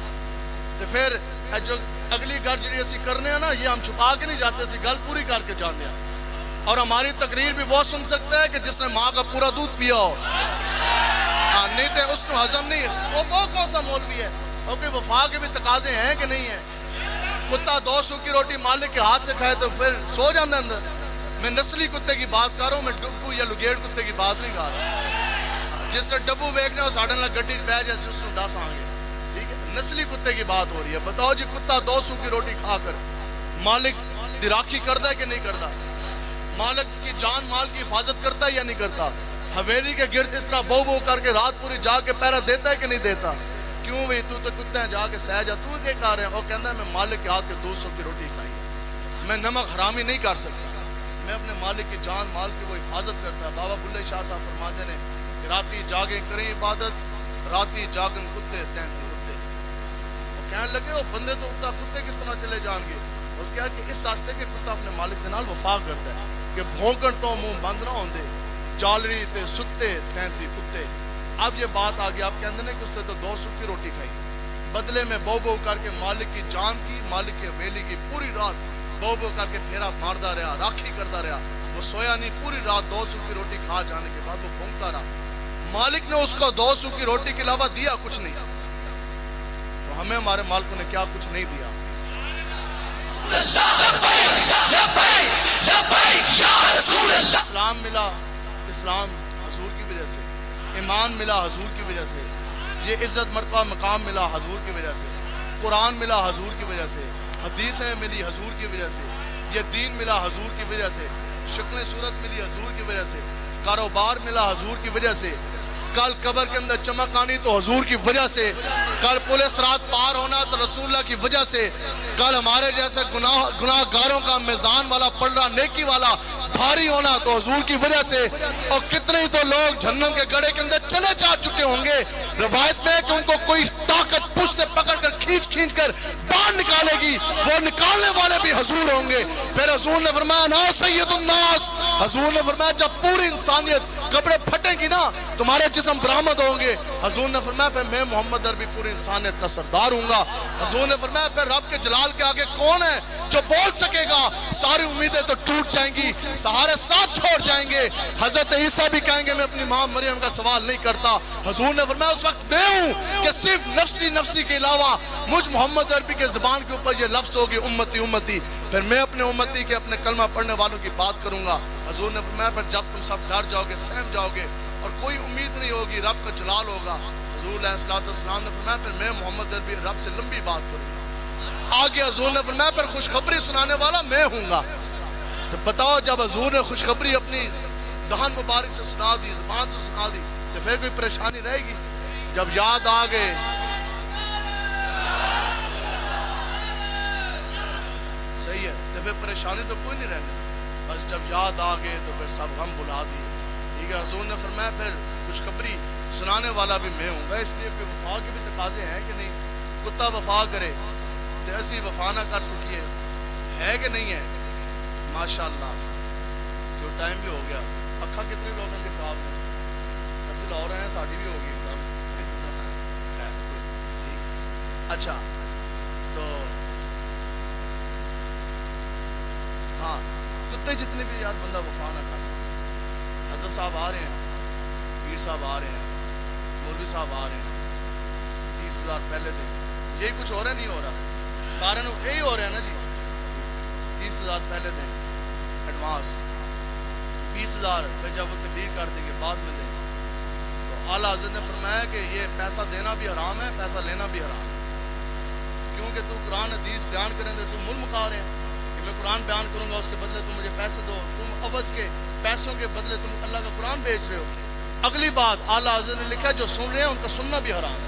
[SPEAKER 1] تو پھر جو اگلی گل جی اسی کرنے ہیں نا، یہ ہم چھپا کے نہیں جاتے، اسی گل پوری کر کے جانے ہیں۔ اور ہماری تقریر بھی وہ سن سکتا ہے کہ جس نے ماں کا پورا دودھ پیا ہو، نہیں تو اس کو ہضم نہیں ہے۔ وہ کون سا مولوی ہے؟ اور کوئی وفا کے بھی تقاضے ہیں کہ نہیں ہیں؟ کتا 2 سو کی روٹی مالک کے ہاتھ سے کھائے تو پھر سو جاندے اندر۔ میں نسلی کتے کی بات کر رہا ہوں، میں ڈبو یا لگیڑ کتے کی بات نہیں کر رہا۔ جس نے ڈبو ویکھنا ساڑھے نال گڈی پہ جیسے اس نے 10 آنگے، ٹھیک ہے؟ نسلی کتے کی بات ہو رہی ہے۔ بتاؤ جی کتا 2 سو کی روٹی کھا کر مالک دی راکھی کرتا ہے کہ نہیں کرتا؟ مالک کی جان مال کی حفاظت کرتا ہے یا نہیں کرتا؟ حویلی کے گرد اس طرح بو بو کر کے رات پوری جا کے پہرا دیتا ہے کہ نہیں دیتا؟ کیوں بھئی تو کتے ہیں جا کے سہ جا، تو کیا کہہ رہے ہیں؟ وہ کہتا ہے میں مالک کے ہاتھ کے 200 کی روٹی کھائی، میں نمک حرامی نہیں کر سکتا، میں اپنے مالک کی جان مال کی وہ حفاظت کرتا ہے۔ بابا بلے شاہ صاحب فرماتے ہیں کہ راتی جاگیں کریں عبادت، راتی جاگن کتے تینتی کتے۔ وہ کہنے لگے وہ بندے تو اٹھتا کتے کس طرح چلے جان گے؟ اس کہا کہ اس راستے کے کتا اپنے مالک کے نال وفا کرتا ہے کہ بھونکن تو منہ بند نہ ہوندے، جالری تے ستے تینتی کتے۔ اب یہ بات آگئی، آپ کہندے ہیں کہ اس نے تو 200 کی روٹی کھائی، بدلے میں بو بو کر کے مالک کی جان کی، مالک کی حویلی کی پوری رات بو بو کر کے پھیرا ماردا رہا، راکھی کرتا رہا، وہ سویا نہیں، پوری رات 200 کی روٹی کھا جانے کے بعد وہ بھونکتا رہا۔ مالک نے اس کو 200 کی روٹی کے علاوہ دیا کچھ نہیں، تو ہمیں ہمارے مالکوں نے کیا کچھ نہیں دیا؟ اسلام ملا، اسلام حضور کی وجہ سے، ایمان ملا حضور کی وجہ سے، یہ عزت مرتبہ مقام ملا حضور کی وجہ سے، قرآن ملا حضور کی وجہ سے، حدیثیں ملی حضور کی وجہ سے، یہ دین ملا حضور کی وجہ سے، شکل صورت ملی حضور کی وجہ سے، کاروبار ملا حضور کی وجہ سے، کل قبر کے اندر چمک آنی تو حضور کی وجہ سے، کل پولیس رات پار ہونا تو رسول اللہ کی وجہ سے، کل ہمارے جیسے گناہ گاروں کا میزان والا پلڑا نیکی والا بھاری ہونا تو حضور کی وجہ سے۔ اور کتنے ہی تو لوگ جہنم کے گڑھے کے اندر چلے جا چکے ہوں گے، روایت میں کہ ان کو کوئی طاقت پشت سے پکڑ کر کھینچ کر باہر نکالے گی، وہ نکالنے والے بھی حضور ہوں گے۔ پھر حضور نے فرمایا نا سید الناس، حضور نے فرمایا جب پوری انسانیت قبریں پھٹیں گی نا تمہارے جسم برآمد ہوں گے۔ حضور نے فرمایا پھر میں محمد عربی پوری انسانیت کا سردار ہوں گا۔ حضور نے فرمایا پھر رب کے جلال کے آگے کون ہے جو بول سکے گا؟ ساری امیدیں تو ٹوٹ جائیں گی، سہارے ساتھ چھوڑ جائیں گے۔ حضرت عیسیٰ بھی کہیں گے میں اپنی ماں مریم کا سوال نہیں کرتا۔ حضور نے فرمایا اس وقت میں ہوں کہ صرف نفسی کے علاوہ مجھ محمد عربی کے زبان کے اوپر یہ لفظ ہوگی امتی امتی، پھر میں اپنے امتی کے اپنے کلمہ پڑھنے والوں کی بات کروں گا۔ حضور نے فرمایا پھر جب تم سب ڈر جاؤ گے، سہم جاؤ گے اور کوئی امید نہیں ہوگی، رب کا جلال ہوگا، حضور علیہ السلام نے فرمایا پھر میں محمد عربی رب سے لمبی بات کروں گا۔ آگے حضور نے فرمایا پھر خوشخبری سنانے والا میں ہوں گا۔ تو بتاؤ جب حضور نے خوشخبری اپنی دہن مبارک سے سنا دی، زبان سے سنا دی، تو پھر کوئی پریشانی رہے گی؟ جب یاد آ گئے صحیح ہے تو پھر پریشانی تو کوئی نہیں رہنے، بس جب یاد آ گئے تو پھر سب غم بلا دیے، ٹھیک ہے۔ حضور نے فرمایا پھر خوشخبری سنانے والا بھی میں ہوں گا۔ اس لیے کہ وفا کے بھی تقاضے ہیں کہ نہیں؟ کتا وفا کرے تو ایسی وفا نہ کر سکیے، ہے کہ نہیں ہے؟ ماشاءاللہ جو ٹائم بھی ہو گیا، اکھا کتنے لوگوں کے خواب ہیں، اصل اور ہیں ساڑھی بھی ہوگی اچھا تو ہاں کتے جتنے بھی یاد بندہ وفا نہ کر سکتا. حضرت صاحب آ رہے ہیں, پیر صاحب آ رہے ہیں, مولوی صاحب آ رہے ہیں, 30,000 پہلے دن. یہی کچھ ہو رہا ہے نہیں ہو رہا؟ سارے یہی ہو رہا ہے نا جی. 30,000 پہلے دیں ایڈوانس, 20,000 پھر جب وہ تبلیغ کر دیں گے بعد میں دیں. تو اعلیٰ حضرت نے فرمایا کہ یہ پیسہ دینا بھی حرام ہے, پیسہ لینا بھی حرام ہے. کیونکہ تو قرآن حدیث بیان کریں گے, تم مل مکا رہے ہیں کہ میں قرآن بیان کروں گا, اس کے بدلے تم مجھے پیسے دو. تم عوض کے پیسوں کے بدلے تم اللہ کا قرآن بیچ رہے ہو. اگلی بات اعلیٰ حضرت نے لکھا جو سن رہے ہیں ان کا سننا بھی حرام ہے.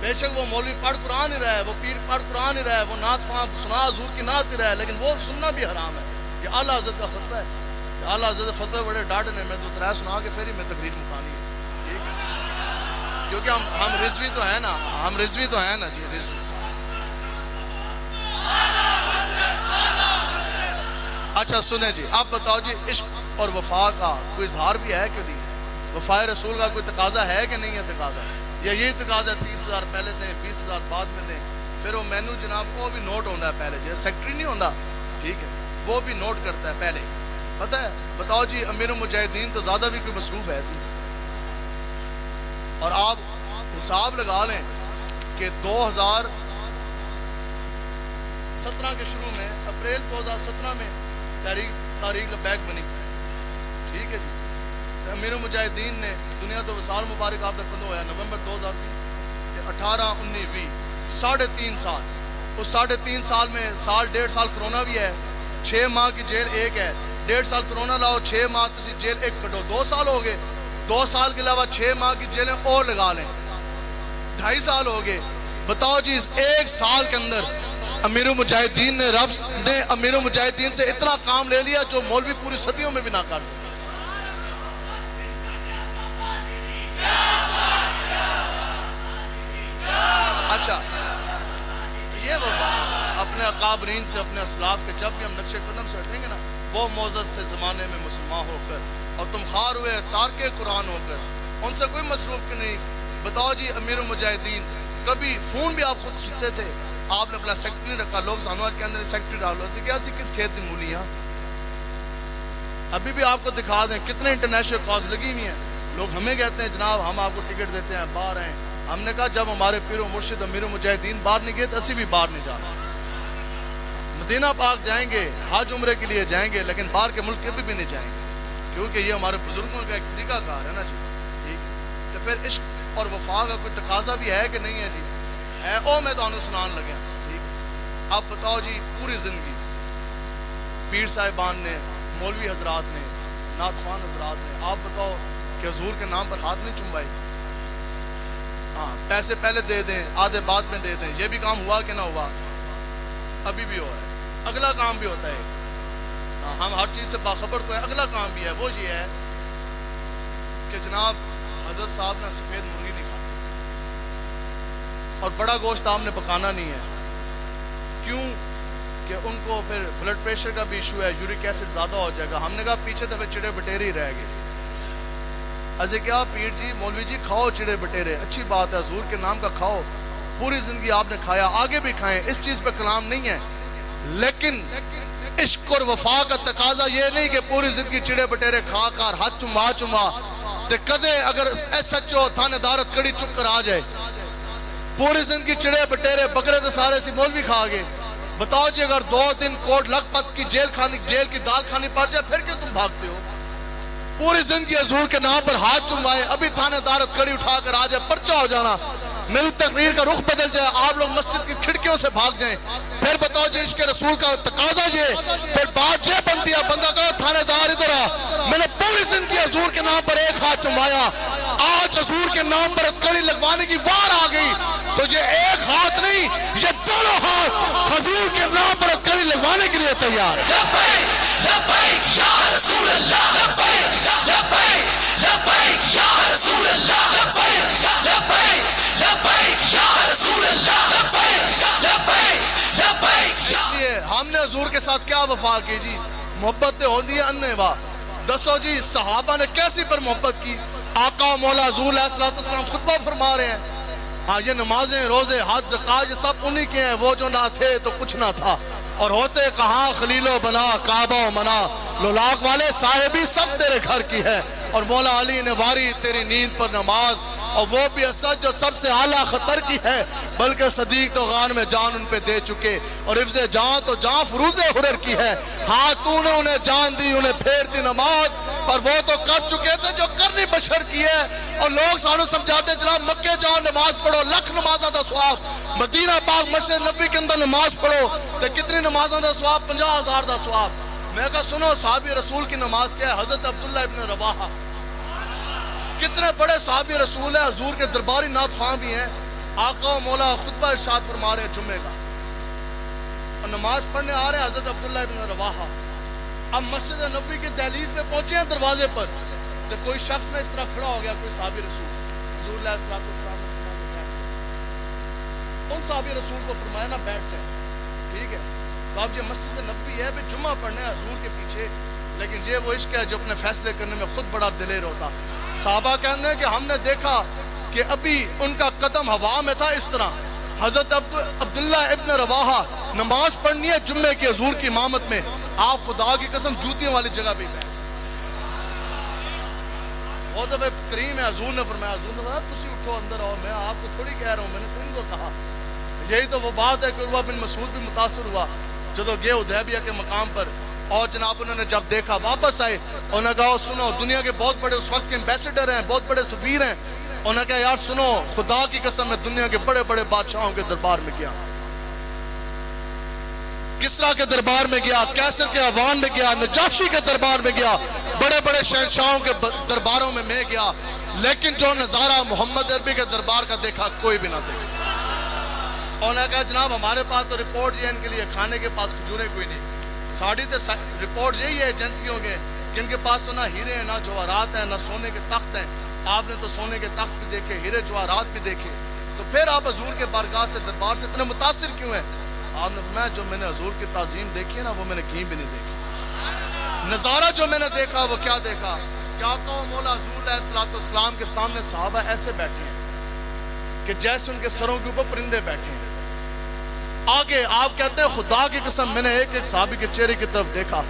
[SPEAKER 1] بے شک وہ مولوی پڑھ قرآن ہی رہا ہے, وہ پیر پڑھ قرآن ہی رہا ہے, وہ نعت خواہ سنا حضور کی نعت ہی رہا ہے, لیکن وہ سننا بھی حرام ہے. یہ اعلیٰ حضرت کا فتویٰ ہے. اعلیٰ حضرت فتوے بڑے ڈاٹے نے, میں تو ترائے سنا کے پھر ہی میں تقریر مکانی ہے. ٹھیک ہے, کیونکہ ہم رضوی تو ہیں نا, ہم رضوی تو ہیں نا جی, رضوی. اچھا سنیں جی, آپ بتاؤ جی عشق اور وفا کا کوئی اظہار بھی ہے کہ نہیں؟ وفا رسول کا کوئی تقاضا ہے کہ نہیں ہے تقاضا؟ یا یہی تقاضا 30,000 پہلے دیں, 20,000 بعد میں دیں. پھر وہ مینو جناب وہ بھی نوٹ ہوتا ہے پہلے, جیسے سیکٹری نہیں ہوتا, ٹھیک ہے, وہ بھی نوٹ کرتا ہے پہلے. پتہ ہے بتاؤ جی امیر المجاہدین تو زیادہ بھی کوئی مصروف ہے ایسی. اور آپ حساب لگا لیں کہ 2017 کے شروع میں, اپریل 2017 میں تاریخ لبیک بنی, ٹھیک ہے جی. امیر المجاہدین نے دنیا تو وصال مبارک آپ تک کدوں ہوا ہے, نومبر 2003, 18, 19, 20, 3.5 سال. اس 3.5 سال میں سال 1.5 سال کرونا بھی ہے, 6 ماہ کی جیل ایک ہے. 1.5 سال کرونا لاؤ, 6 ماہ تسی جیل ایک کٹو, 2 سال ہو گئے. 2 سال کے علاوہ 6 ماہ کی جیلیں اور لگا لیں, 2.5 سال ہو گئے. بتاؤ جی اس 1 سال کے اندر امیر المجاہدین نے, رب نے امیر المجاہدین سے اتنا کام لے لیا جو مولوی پوری صدیوں میں بھی نہ کر سکتے. اچھا یہ وہ اپنے اکابرین سے, اپنے اسلاف کے جب بھی ہم نقش قدم سے ہٹیں گے نا, وہ معزز تھے زمانے میں مسلمان ہو کر, اور تم خار ہوئے تارک قرآن ہو کر. ان سے کوئی مصروف کی نہیں. بتاؤ جی امیر المجاہدین کبھی فون بھی آپ خود سنتے تھے, آپ نے اپنا سیکٹری رکھا, لوگ سانوار کے اندر سیکٹری ڈالو, اسے کیا سی کس کھیت دی مولیاں. ابھی بھی آپ کو دکھا دیں کتنے انٹرنیشنل کالز لگی ہوئی ہیں. لوگ ہمیں کہتے ہیں جناب ہم آپ کو ٹکٹ دیتے ہیں, باہر ہیں. ہم نے کہا جب ہمارے پیر و مرشد امیر المجاہدین باہر نہیں گئے تو اسی بھی باہر نہیں جانا. مدینہ پاک جائیں گے, حج عمرے کے لیے جائیں گے, لیکن باہر کے ملک کبھی بھی نہیں جائیں گے, کیونکہ یہ ہمارے بزرگوں کا ایک طریقہ کار ہے نا جی. ٹھیک ہے, تو پھر عشق اور وفا کا کوئی تقاضا بھی ہے کہ نہیں ہے جی؟ ہے. او میں تو سنان لگا. ٹھیک ہے, اب بتاؤ جی پوری زندگی پیر صاحبان نے, مولوی حضرات نے, نعت خوان حضرات نے, آپ بتاؤ کہ حضور کے نام پر ہاتھ نہیں چمبائے. ہاں پیسے پہلے دے دیں, آدھے بعد میں دے دیں, یہ بھی کام ہوا کہ نہ ہوا؟ ابھی بھی ہو رہا ہے. اگلا کام بھی ہوتا ہے, ہم ہر چیز سے باخبر تو ہے. اگلا کام بھی ہے, وہ یہ ہے کہ جناب حضرت صاحب نے سفید مرغی نہیں کھائی اور بڑا گوشت آپ نے پکانا نہیں ہے. کیوں؟ کہ ان کو پھر بلڈ پریشر کا بھی ایشو ہے, یورک ایسڈ زیادہ ہو جائے گا. ہم نے کہا پیچھے دفعہ چڑے بٹیرے ہی رہ گئے. ایسے کیا پیر جی, مولوی جی کھاؤ چڑے بٹیرے, اچھی بات ہے, حضور کے نام کا کھاؤ, پوری زندگی آپ نے کھایا, آگے بھی کھائیں, اس چیز پہ کلام نہیں ہے. لیکن عشق اور وفا کا تقاضا یہ نہیں کہ پوری زندگی چڑے بٹیرے کھا کر ہاتھ چما تے کدے اگر ایس ایچ او تھانے دارت کڑی چک کر آ جائے, پوری زندگی چڑے بٹیرے بکرے تے سارے سی مولوی کھا گئے. بتاؤ جی اگر 2 دن کوٹ لکھپت کی جیل کی دال کھانی پڑ جائے, پھر کیوں تم بھاگتے ہو؟ پوری زندگی حضور کے نام پر ہاتھ چمائے, ابھی تھانے دارت کڑی اٹھا کر آ جائے, پرچہ ہو جانا, میری تقریر کا رخ بدل جائے, آپ لوگ مسجد کی کھڑکیوں سے بھاگ جائیں. پھر بتاؤ جی عشق رسول کا تقاضا یہ, پھر بات یہ بنتی ہے, بندہ کہا تھانے دار ادھر آ, میں نے پوری زندگی حضور کے نام پر ایک ہاتھ چمایا, آج حضور کے نام پر کڑی لگوانے کی وار آ گئی, تو یہ ایک ہاتھ نہیں, یہ دونوں ہاتھ حضور کے نام پر کڑی لگوانے کے لیے تیار ہے.
[SPEAKER 2] لبیک لبیک یا رسول اللہ, لبیک لبیک لبیک یا رسول اللہ, لبیک لبیک لبیک یا رسول اللہ, لبیک لبیک لبیک.
[SPEAKER 1] اس لیے ہم نے حضور کے ساتھ کیا وفا کی جی؟ محبت ہوندی ہے انے وا. دسو جی صحابہ نے کیسی پر محبت کی؟ آقا مولا حضور علیہ السلام خطبہ فرما رہے ہیں, ہاں یہ نمازیں روزے حج زکات یہ سب انہی کے ہیں، وہ جو نہ تھے تو کچھ نہ تھا، اور ہوتے کہاں خلیل و بنا کعبہ و منا، لولاک والے صاحبی سب تیرے گھر کی ہے، اور مولا علی نے واری تیری نیند پر نماز، اور وہ بھی اسد جو سب سے اعلیٰ خطر کی ہے، بلکہ صدیق تو غار میں جان ان پہ دے چکے، اور حفظ جان تو جان فروز حرر کی ہے، ہاں تو نے انہیں جان دی، انہیں پھیر دی نماز، پر وہ تو کر چکے تھے جو کرنی بشر کی ہے، اور لوگ سانو سمجھاتے جناب مکے جاؤ نماز پڑھو، لکھ نمازاں دا ثواب، مدینہ پاک مسجد نبوی کے اندر نماز پڑھو تو کتنی نمازاں دا ثواب؟ 50,000 دا ثواب۔ میں کہا سنو صحابی رسول کی نماز کیا ہے؟ حضرت عبداللہ ابن رواحہ کتنے بڑے صحابی رسول ہیں، حضور کے درباری نعت خواں بھی ہیں، آقا و مولا خطبہ ارشاد فرما رہے ہیں جمعے کا، اور نماز پڑھنے آ رہے ہیں حضرت عبداللہ ابن رواحہ۔ اب مسجد نبوی کی دہلیز پہ پہنچے ہیں دروازے پر، تو کوئی شخص نے اس طرح کھڑا ہو گیا، کوئی صحابی رسول، حضور علیہ السلام نے ان صحابی رسول کو فرمایا نا بیٹھ جائیں، ٹھیک ہے؟ تو اب یہ مسجد نبوی ہے، جمعہ پڑھنے ہیں حضور کے پیچھے، لیکن یہ وہ عشق ہے جو اپنے فیصلے کرنے میں خود بڑا دلیر ہوتا۔ صحابہ کہتے ہیں کہ ہم نے دیکھا کہ ابھی ان کا قدم ہوا میں تھا اس طرح، حضرت عبداللہ ابن رواحہ نماز پڑھنی ہے جمعے کی حضور کی امامت میں، آپ خدا کی قسم جوتیوں والی جگہ بھی گئے۔ وہ تو کریم ہے، حضور نے فرمایا تسی اٹھو اندر آؤ، میں آپ کو تھوڑی کہہ رہا ہوں، میں نے تو ان کو کہا۔ یہی تو وہ بات ہے کہ عروہ بن مسعود بھی متاثر ہوا جب گئے حدیبیہ کے مقام پر، اور جناب انہوں نے جب دیکھا واپس آئے، انہوں نے کہا سنو دنیا کے بہت بڑے اس وقت کے ایمبیسڈر ہیں، بہت بڑے سفیر ہیں، انہوں نے کہا یار سنو خدا کی قسم میں دنیا کے بڑے بڑے بادشاہوں کے دربار میں گیا، کسرا کے دربار میں گیا، کیسر کے عوان میں گیا، نجاشی کے دربار میں گیا، بڑے بڑے شہنشاہوں کے درباروں میں گیا، لیکن جو نظارہ محمد عربی کے دربار کا دیکھا کوئی بھی نہ دیکھا۔ انہوں نے کہا جناب ہمارے پاس تو رپورٹ یہ ان کے لیے کھانے کے پاس کھجوریں کوئی نہیں، ساڑھی تے رپورٹ یہی ہے ایجنسیوں کے کہ ان کے پاس تو نہ ہیرے ہیں، نہ جواہرات ہیں، نہ سونے کے تخت ہیں۔ آپ نے تو سونے کے تخت بھی دیکھے، ہیرے جواہرات بھی دیکھے، تو پھر آپ حضور کے بارگاہ سے دربار سے اتنے متاثر کیوں ہیں؟ آپ نے فرمایا جو میں نے حضور کی تعظیم دیکھی ہے نا وہ میں نے کہیں بھی نہیں دیکھی، نظارہ جو میں نے دیکھا وہ کیا دیکھا کہ آقا و مولا حضور علیہ السلام کے سامنے صحابہ ایسے بیٹھے ہیں کہ جیسے ان کے سروں کے اوپر پرندے بیٹھے ہیں۔ آگے آپ کہتے ہیں خدا کی قسم میں نے ایک ایک صحابی کے چہرے کی طرف دیکھا،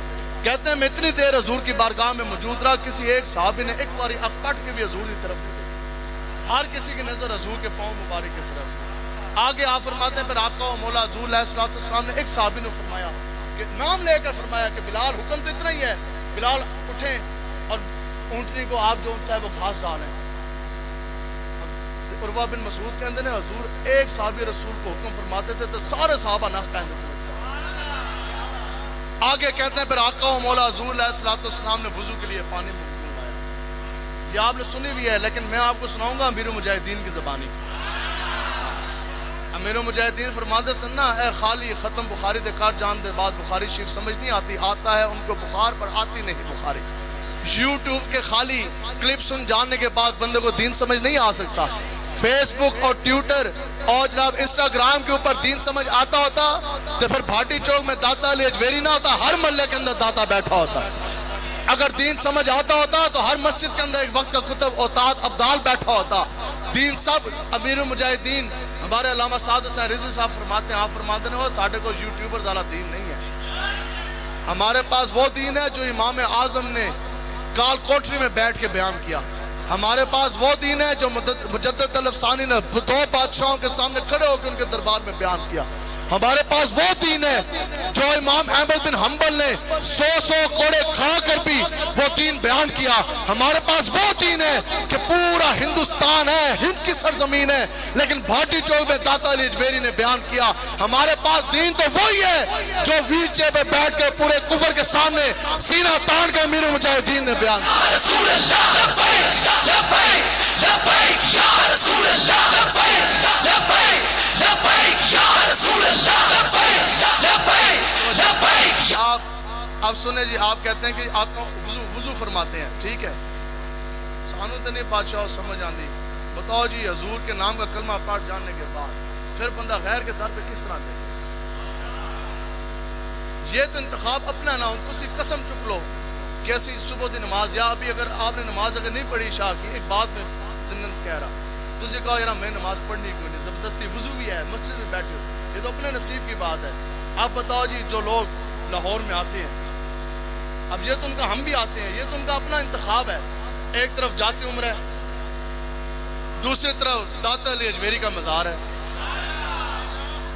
[SPEAKER 1] کہتے ہیں میں اتنی دیر حضور کی بارگاہ میں موجود رہا، کسی ایک صحابی نے ایک باری اب کٹ کے بھی حضور کی طرف نہیں دیکھا، ہر کسی کی نظر حضور کے پاؤں مبارک کی طرف۔ آگے آپ فرماتے ہیں پھر آپ کا مولا حضور علیہ السلام نے ایک صحابی نے فرمایا کہ نام لے کر فرمایا کہ بلال حکم تو اتنا ہی ہے، بلال اٹھیں اور اونٹنی کو آپ جو ان سے ہے وہ گھاس ڈالیں۔ عروہ بن مسعود کے اندر نے حضور ایک صحابی رسول کو حکم فرماتے تھے تو سارے صحابہ ناس پہنتے سمجھتے ہیں۔ آگے کہتے ہیں پھر آقا و مولا حضور علیہ السلام نے وضو کے لیے پانی منگوایا، یہ آپ نے سنی بھی ہے لیکن میں آپ کو سناؤں گا امیر المجاہدین کی زبانی۔ امیر المجاہدین فرماتے سننا اے خالی ختم بخاری دے کار جان دے بعد بخاری شریف سمجھ نہیں آتی، آتا ہے ان کو بخار پر آتی نہیں بخاری۔ یوٹیوب کے خالی کلپ سن جاننے کے بعد بندے کو دین سمجھ نہیں آ سکتا۔ فیس بک اور ٹویٹر اور جناب انسٹاگرام کے اوپر دین سمجھ آتا ہوتا تو پھر بھاٹی چوک میں داتا علی اجویری نہ ہوتا، ہر محلے کے اندر داتا بیٹھا ہوتا۔ اگر دین سمجھ آتا ہوتا تو ہر مسجد کے اندر ایک وقت کا کتب اوتاد ابدال بیٹھا ہوتا۔ دین سب امیر المجاہدین ہمارے علامہ سعد حسین رضوی صاحب فرماتے ہیں، آپ فرماتے ہیں ساڑھے کو یوٹیوبر زیادہ دین نہیں ہے، ہمارے پاس وہ دین ہے جو امام اعظم نے کال کوٹری میں بیٹھ کے بیان کیا، ہمارے پاس وہ دین ہے جو مجدد الافسانی نے دو بادشاہوں کے سامنے کھڑے ہو کے ان کے دربار میں بیان کیا، ہمارے پاس وہ دین ہے جو امام احمد بن حنبل نے 100 کوڑے کھا کر بھی وہ دین بیان کیا، ہمارے پاس وہ دین ہے کہ پورا ہندوستان ہے، ہند کی سرزمین ہے لیکن بھاٹی چوک میں داتا علی اجویری نے بیان کیا، ہمارے پاس دین تو وہی ہے جو ویل چیئر پہ بیٹھ کے پورے کفر کے سامنے سینہ تان کے امیر مجاہدین نے بیان کیا۔
[SPEAKER 2] رسول اللہ لبیک لبیک لبیک یا رسول اللہ لبیک لبیک لبیک یا رسول اللہ لبیک لبیک لبیک۔
[SPEAKER 1] آپ سنیں جی، آپ کہتے ہیں کہ آپ وضو فرماتے ہیں، ٹھیک ہے، سانو تو نہیں بادشاہ سمجھ آندی، بتاؤ جی حضور کے نام کا کلمہ پاٹ جاننے کے بعد پھر بندہ غیر کے در پہ کس طرح دے؟ یہ تو انتخاب اپنا نہ ہو، کسی قسم چک لو کہ ایسی صبح دی نماز، یا ابھی اگر آپ نے نماز اگر نہیں پڑھی عشاء کی، ایک بات میں ضمن کہہ رہا تجھے کہا یار میں نماز پڑھنی کوئی نہیں، زبردستی وضو بھی ہے، مسجد میں بیٹھے ہو، یہ تو اپنے نصیب کی بات ہے۔ اب بتاؤ جی جو لوگ لاہور میں آتے ہیں، اب یہ تو ان کا، ہم بھی آتے ہیں، یہ تو ان کا اپنا انتخاب ہے، ایک طرف جاتی عمر ہے، دوسری طرف داتا علی اجمیری کا مزار ہے،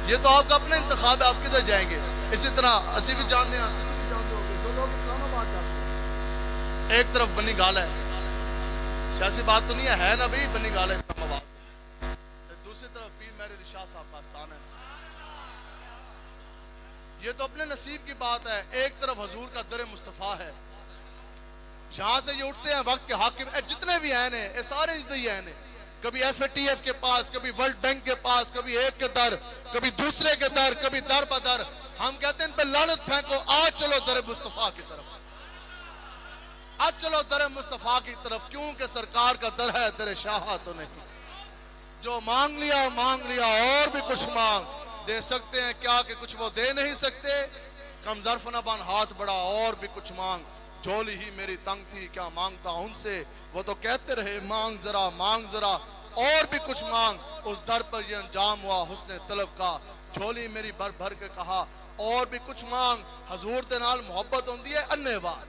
[SPEAKER 1] یہ تو آپ کا اپنا انتخاب ہے، آپ کدھر جائیں گے۔ اسی طرح اسی بھی جانتے ہیں، اسی بھی جانتے ہوں گے جو لوگ اسلام آباد جاتے ہیں، ایک طرف بنی گال ہے، سیاسی بات تو نہیں ہے نا بھائی، بنی گال ہے اسلام آباد، دوسری طرف پیر مہر علی شاہ صاحب کا آستان ہے، یہ تو اپنے نصیب کی بات ہے۔ ایک طرف حضور کا در مصطفیٰ ہے، یہاں سے یہ اٹھتے ہیں وقت کے حاکم، جتنے بھی ہیں یہ سارے اجدہی ہیں، کبھی ایف اے ٹی ایف کے پاس، کبھی ورلڈ بینک کے پاس، کبھی ایک کے در، کبھی دوسرے کے در، کبھی در بدر۔ ہم کہتے ہیں ان پہ لعنت پھینکو، آج چلو در مصطفیٰ کی طرف، آج چلو در مصطفیٰ کی طرف، کیونکہ سرکار کا در ہے، در شاہ تو نہیں۔ جو مانگ لیا اور بھی کچھ مانگ، دے سکتے ہیں کیا کہ کچھ وہ دے نہیں سکتے، کم ظرف نہ بن ہاتھ بڑا اور بھی کچھ مانگ، جھولی ہی میری تنگ تھی کیا مانگتا ان سے، وہ تو کہتے رہے مانگ ذرا اور بھی کچھ مانگ، اس در پر یہ انجام ہوا حسن طلب کا، جھولی میری بھر بھر کے کہا اور بھی کچھ مانگ۔ حضور دے نال محبت ہوندی ہے انے وار،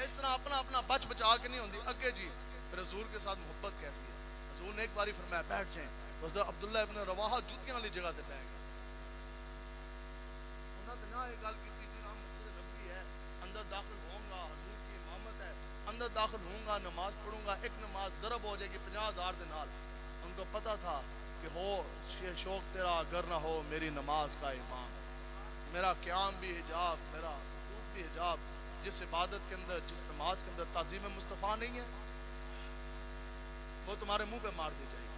[SPEAKER 1] اس طرح اپنا اپنا بچ بچا کے نہیں ہوندی۔ اگے جی پھر حضور کے ساتھ محبت کیسی ہے؟ حضور نے ایک باری فرمایا بیٹھ جائیں، حضرت عبداللہ ابن رواحہ جوتیاں والی جگہ تے بیٹھ گئے، انہوں نے نہ ایک گل کی جی ہم مسجد نبوی ہے، اندر داخل ہوں گا، حضور کی امامت ہے، اندر داخل ہوں گا، نماز پڑھوں گا، ایک نماز ضرب ہو جائے گی 50,000 دے نال۔ ان کو پتا تھا کہ ہو شوق تیرا اگر نہ ہو میری نماز کا امام، میرا قیام بھی حجاب، میرا سجود بھی حجاب، جس عبادت کے اندر، جس نماز کے اندر تعظیم مصطفیٰ نہیں ہے وہ تمہارے منہ پہ مار دی جائے گی،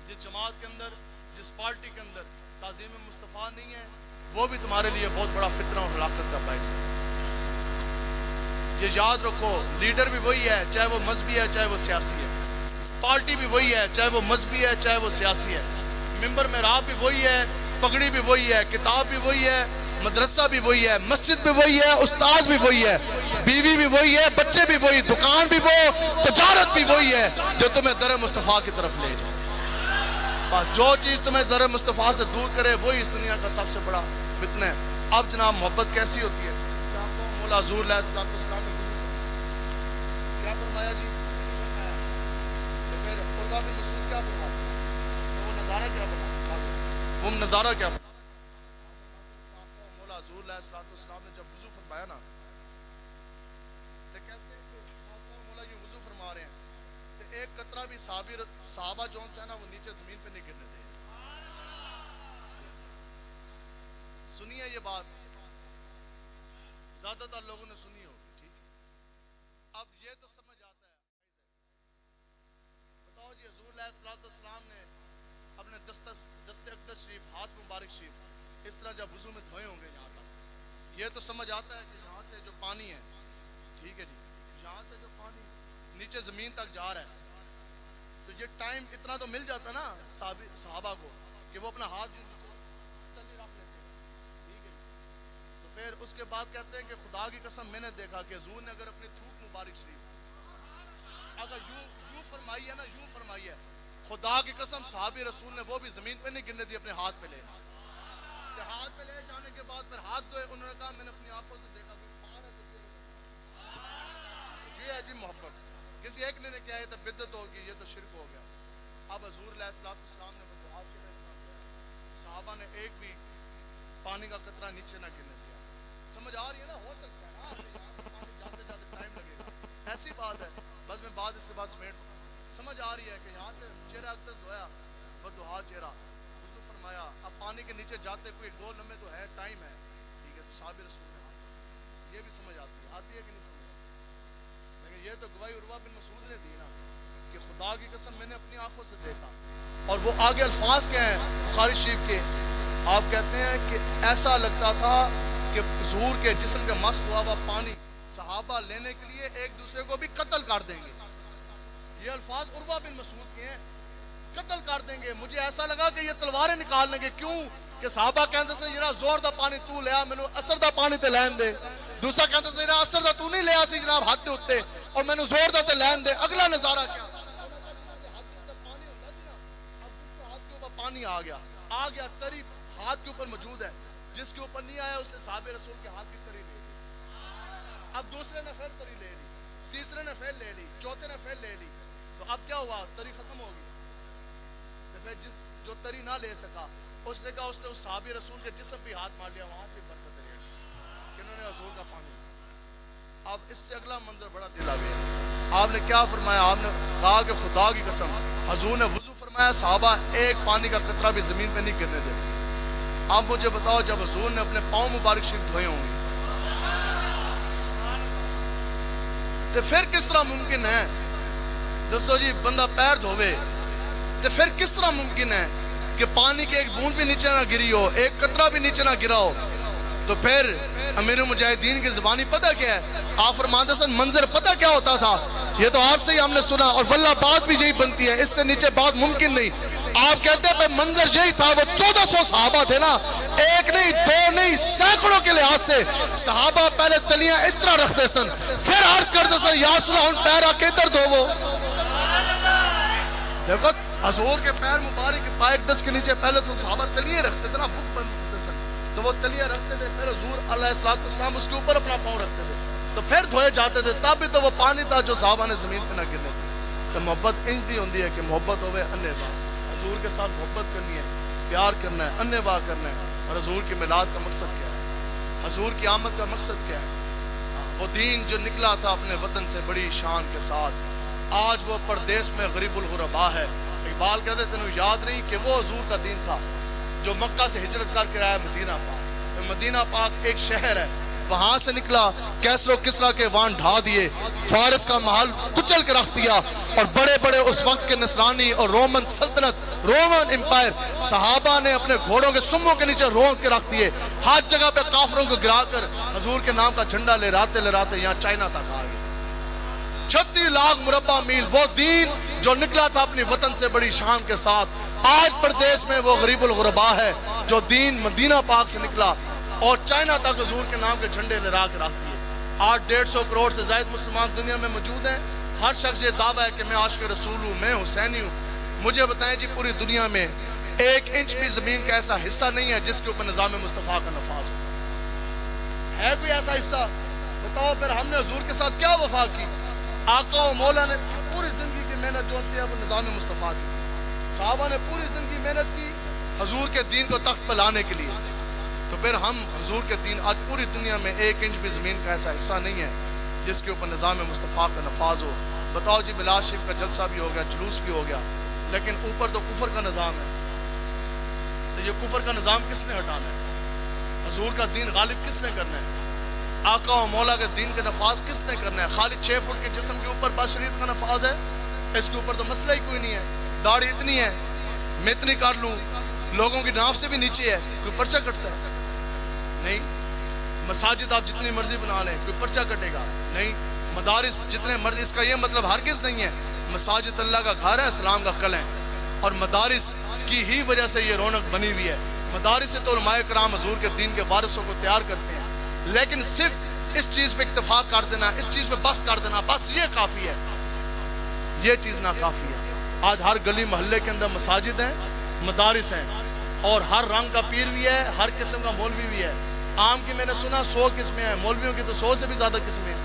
[SPEAKER 1] جس جماعت کے اندر، جس پارٹی کے اندر تعظیم مصطفیٰ نہیں ہے وہ بھی تمہارے لیے بہت بڑا فتنہ اور ہلاکت کا باعث ہے۔ یہ یاد رکھو، لیڈر بھی وہی ہے چاہے وہ مذہبی ہے چاہے وہ سیاسی ہے، پارٹی بھی وہی ہے چاہے وہ مذہبی ہے چاہے وہ سیاسی ہے، ممبر محراب بھی وہی ہے، پگڑی بھی وہی ہے، کتاب بھی وہی ہے، مدرسہ بھی وہی ہے، مسجد بھی وہی ہے، استاذ بھی وہی ہے، بیوی بھی وہی ہے، بچے بھی وہی، دکان بھی وہ، تجارت بھی وہی ہے جو تمہیں در مصطفیٰ کی طرف لے جائے۔ جو چیز تمہیں در مصطفیٰ سے دور کرے وہی اس دنیا کا سب سے بڑا فتنہ ہے۔ اب جناب محبت کیسی ہوتی ہے؟ مولا حضور علیہ السلام نے کیا فرمایا جی؟ پھر عروہ بن مسعود کیا فرمایا؟ وہ نظارہ کیا بنا؟ وہ نظارہ کیا بنا؟ مولا حضور علیہ السلام نے جب وضو فرمایا نا تو کہتے ہیں کہ مولا یہ وضو فرما رہے ہیں کہ ایک قطرہ بھی صحابہ جون سے ہے نا وہ نیچے زمین پہ نہیں گرنے دے۔ سنیے یہ بات، زیادہ تر لوگوں نے سنی ہوگی، ٹھیک ہے؟ اب یہ تو سمجھ آتا ہے، بتاؤ جی حضور علیہ السلام نے اپنے دست اقدس شریف، ہاتھ مبارک شریف اس طرح جب وضو میں دھوئے ہوں گے یہاں تک، یہ تو سمجھ آتا ہے کہ یہاں سے جو پانی ہے، ٹھیک ہے جی، یہاں سے جو پانی نیچے زمین تک جا رہا ہے تو یہ ٹائم اتنا تو مل جاتا نا صحابہ کو کہ وہ اپنا ہاتھ جو رکھ لیتے ہیں، ٹھیک ہے جی۔ تو پھر اس کے بعد کہتے ہیں کہ خدا کی قسم میں نے دیکھا کہ حضور نے اگر اپنی تھوک مبارک شریف اگر یوں فرمائی ہے نا، یوں فرمائی ہے، خدا کی قسم صحابی رسول نے وہ بھی زمین پہ نہیں گرنے دی، اپنے ہاتھ پہ لے کہ ہاتھ پہ لے جانے کے بعد پھر ہاتھ دھوئے، انہوں نے کہا میں نے اپنی آنکھوں سے دیکھا یہ ہے جی محبت۔ کسی ایک نے کیا یہ تو بدعت ہوگی، یہ تو شرک ہو گیا۔ اب حضور علیہ السلام نے صحابہ نے ایک بھی پانی کا قطرہ نیچے نہ گرنے دیا۔ سمجھ آ رہی ہے نا؟ ہو سکتا ہے نا پانی جاتے جاتے ٹائم لگے گا، ایسی بات ہے، بس میں بات اس کے بعد سمیٹ سمجھ آ رہی ہے کہ یہاں سے چہرہ اقدس دھویا، بدعا چہرہ وضو فرمایا، اب پانی کے نیچے جاتے کوئی 2 لمحے تو ہے، ٹائم ہے، ٹھیک ہے، تو صحابی رسول نے یہ بھی سمجھ آتی ہے کہ نہیں سمجھ؟ لیکن یہ تو گواہی عروہ بن مسعود نے دی نا کہ خدا کی قسم میں نے اپنی آنکھوں سے دیکھا، اور وہ آگے الفاظ کیا ہیں بخاری شریف کے، آپ کہتے ہیں کہ ایسا لگتا تھا کہ حضور کے جسم کے مست ہوا ہوا پانی صحابہ لینے کے لیے ایک دوسرے کو بھی قتل کر دیں گے۔ یہ الفاظ عروہ بن مسعود کے ہیں، قتل کر دیں گے۔ مجھے ایسا لگا کہ یہ تلواریں نکال لیں گے، کیوں کہ صحابہ کہتے سے جناب زور دا پانی تو لیا، میں نے اثر دا پانی تے لین دے، دوسرا کہتے سے جناب اثر دا تو نہیں لیا سی جناب حد دے ہوتے، اور میں نے زور دیتے لین دے اگلا نظارہ کیا پانی آ گیا تری ہاتھ کے اوپر موجود ہے، جس کے اوپر نہیں آیا اس نے صحابہ رسول کے ہاتھ کی تری لے لی، اب دوسرے نے پھر تری لے لی، تیسرے نے پھر لے لی، چوتھے نے پھر لے لی، تو اب کیا ہوا؟ تری ختم ہو گئی۔ تو پھر جو تری نہ لے سکا اس نے کہا اس نے اس صحابی رسول کے جسم بھی ہاتھ مار لیا، وہاں سے برکت تری کہ انہوں نے حضور کا پانی۔ اب اس سے اگلا منظر بڑا دل آ گیا، آپ نے کیا فرمایا؟ آپ نے کہا کہ خدا کی قسم، حضور نے وضو فرمایا، صحابہ ایک پانی کا قطرہ بھی زمین پہ نہیں گرنے دیتے۔ اب مجھے بتاؤ جب حضور نے اپنے پاؤں مبارک شریف دھوئے ہوں گے تو پھر کس طرح ممکن ہے؟ دسو جی، بندہ پیر دھوے تو پھر کس طرح ممکن ہے کہ پانی کے ایک بوند بھی نیچے نہ گری ہو، ایک قطرہ بھی نیچے نہ گرا ہو؟ تو پھر امیر المجاہدین کی زبانی پتہ کیا ہے؟ آپ فرماتے ہیں منظر پتہ کیا ہوتا تھا؟ یہ تو آپ سے ہی ہم نے سنا، اور واللہ بات بھی یہی بنتی ہے، اس سے نیچے بات ممکن نہیں۔ آپ کہتے ہیں منظر یہی تھا، وہ 1400 صحابہ تھے نا، ایک نہیں دو نہیں سینکڑوں کے لحاظ سے صحابہ پہلے تلیاں اس طرح رکھتے سن، پھر عرض کرتے سن یا رسول اللہ ان پیر آ کے در دھو۔ وہ دیکھو حضور کے پیر مبارک کے پائے دس کے نیچے پہلے تو صحابہ تلیے رکھتے تھے نا، بک بنتے سن، تو وہ تلیے رکھتے تھے، پھر حضور علیہ السلام اس کے اوپر اپنا پاؤں رکھتے تھے، تو پھر دھوئے جاتے تھے، تب بھی تو وہ پانی تھا جو صحابہ نے زمین پہ نہ گرنے تھے۔ تو محبت انج دی ہوندی ہے کہ محبت ہوئے انے با، حضور کے ساتھ محبت کرنی ہے، پیار کرنا ہے، انے با کرنا ہے۔ اور حضور کی میلاد کا مقصد کیا ہے؟ حضور کی آمد کا مقصد کیا ہے؟ وہ دین جو نکلا تھا اپنے وطن سے بڑی شان کے ساتھ، آج وہ پردیس میں غریب الغربا ہے۔ اقبال کہتے تینوں یاد نہیں کہ وہ حضور کا دین تھا جو مکہ سے ہجرت کر کے آیا مدینہ پاک۔ مدینہ پاک ایک شہر ہے، وہاں سے نکلا، کیسر و کسرا کے وان ڈھا دیے، فارس کا محل کچل کے رکھ دیا، اور بڑے بڑے اس وقت کے نصرانی اور رومن سلطنت، رومن امپائر، صحابہ نے اپنے گھوڑوں کے سموں کے نیچے روند کے رکھ دیے، ہر جگہ پہ کافروں کو گرا کر حضور کے نام کا جھنڈا لہراتے یہاں چائنا تک آ گئے۔ 36 لاکھ مربع میل وہ دین جو نکلا تھا اپنی وطن سے بڑی شان کے ساتھ، آج پردیس میں وہ غریب الغربا ہے جو دین مدینہ پاک سے نکلا اور چائنا تک حضور کے نام کے جھنڈے لہرا کے رکھ دیے۔ آج 150 کروڑ سے زائد مسلمان دنیا میں موجود ہیں، ہر شخص یہ دعویٰ ہے کہ میں عاشق رسول ہوں، میں حسینی ہوں۔ مجھے بتائیں جی، پوری دنیا میں 1 انچ بھی زمین کا ایسا حصہ نہیں ہے جس کے اوپر نظام مصطفیٰ کا نفاذ ہو۔ ہے کوئی ایسا حصہ؟ بتاؤ پھر ہم نے حضور کے ساتھ کیا وفا کی؟ آقا و مولا نے پوری زندگی کی محنت جو ہے وہ نظام مصطفیٰ کی، صحابہ نے پوری زندگی محنت کی حضور کے دین کو تخت پہ لانے کے لیے، تو پھر ہم حضور کے دین آج پوری دنیا میں 1 انچ بھی زمین کا ایسا حصہ نہیں ہے جس کے اوپر نظام مصطفیٰ کا نفاذ ہو۔ بتاؤ جی، میلاد شریف کا جلسہ بھی ہو گیا، جلوس بھی ہو گیا، لیکن اوپر تو کفر کا نظام ہے، تو یہ کفر کا نظام کس نے ہٹانا ہے؟ حضور کا دین غالب کس نے کرنا ہے؟ آقا و مولا کے دین کا نفاذ کس نے کرنا ہے؟ خالی 6 فٹ کے جسم کے اوپر بس شریعت کا نفاذ ہے، اس کے اوپر تو مسئلہ ہی کوئی نہیں ہے۔ داڑھی اتنی ہے میں اتنی کر لوں، لوگوں کی ناف سے بھی نیچے ہے، کوئی پرچہ کٹتا ہے؟ نہیں۔ مساجد آپ جتنی مرضی بنا لیں، کوئی پرچہ کٹے گا؟ نہیں۔ مدارس جتنے مرضی، اس کا یہ مطلب ہرگز نہیں ہے مساجد اللہ کا گھر ہے، اسلام کا قلعہ ہے، اور مدارس کی ہی وجہ سے یہ رونق بنی ہوئی ہے۔ مدارس سے تو علماء کرام حضور کے دین کے وارثوں کو تیار کرتے ہیں، لیکن صرف اس چیز پہ اکتفا کر دینا، اس چیز پہ بس کر دینا، بس یہ کافی ہے، یہ چیز ناکافی ہے۔ آج ہر گلی محلے کے اندر مساجد ہیں، مدارس ہیں، اور ہر رنگ کا پیر بھی ہے، ہر قسم کا مولوی بھی ہے۔ عام کی میں نے سنا 100 قسمیں ہیں، مولویوں کی تو 100 سے بھی زیادہ قسمیں ہیں۔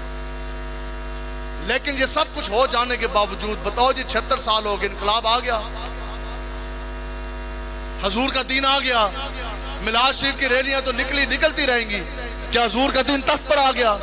[SPEAKER 1] لیکن یہ سب کچھ ہو جانے کے باوجود بتاؤ جی، 76 سال ہو گئے، انقلاب آ گیا، حضور کا دین آ گیا، میلاد شریف کی ریلیاں تو نکلتی رہیں گی، کیا حضور کا دین تخت پر آ گیا؟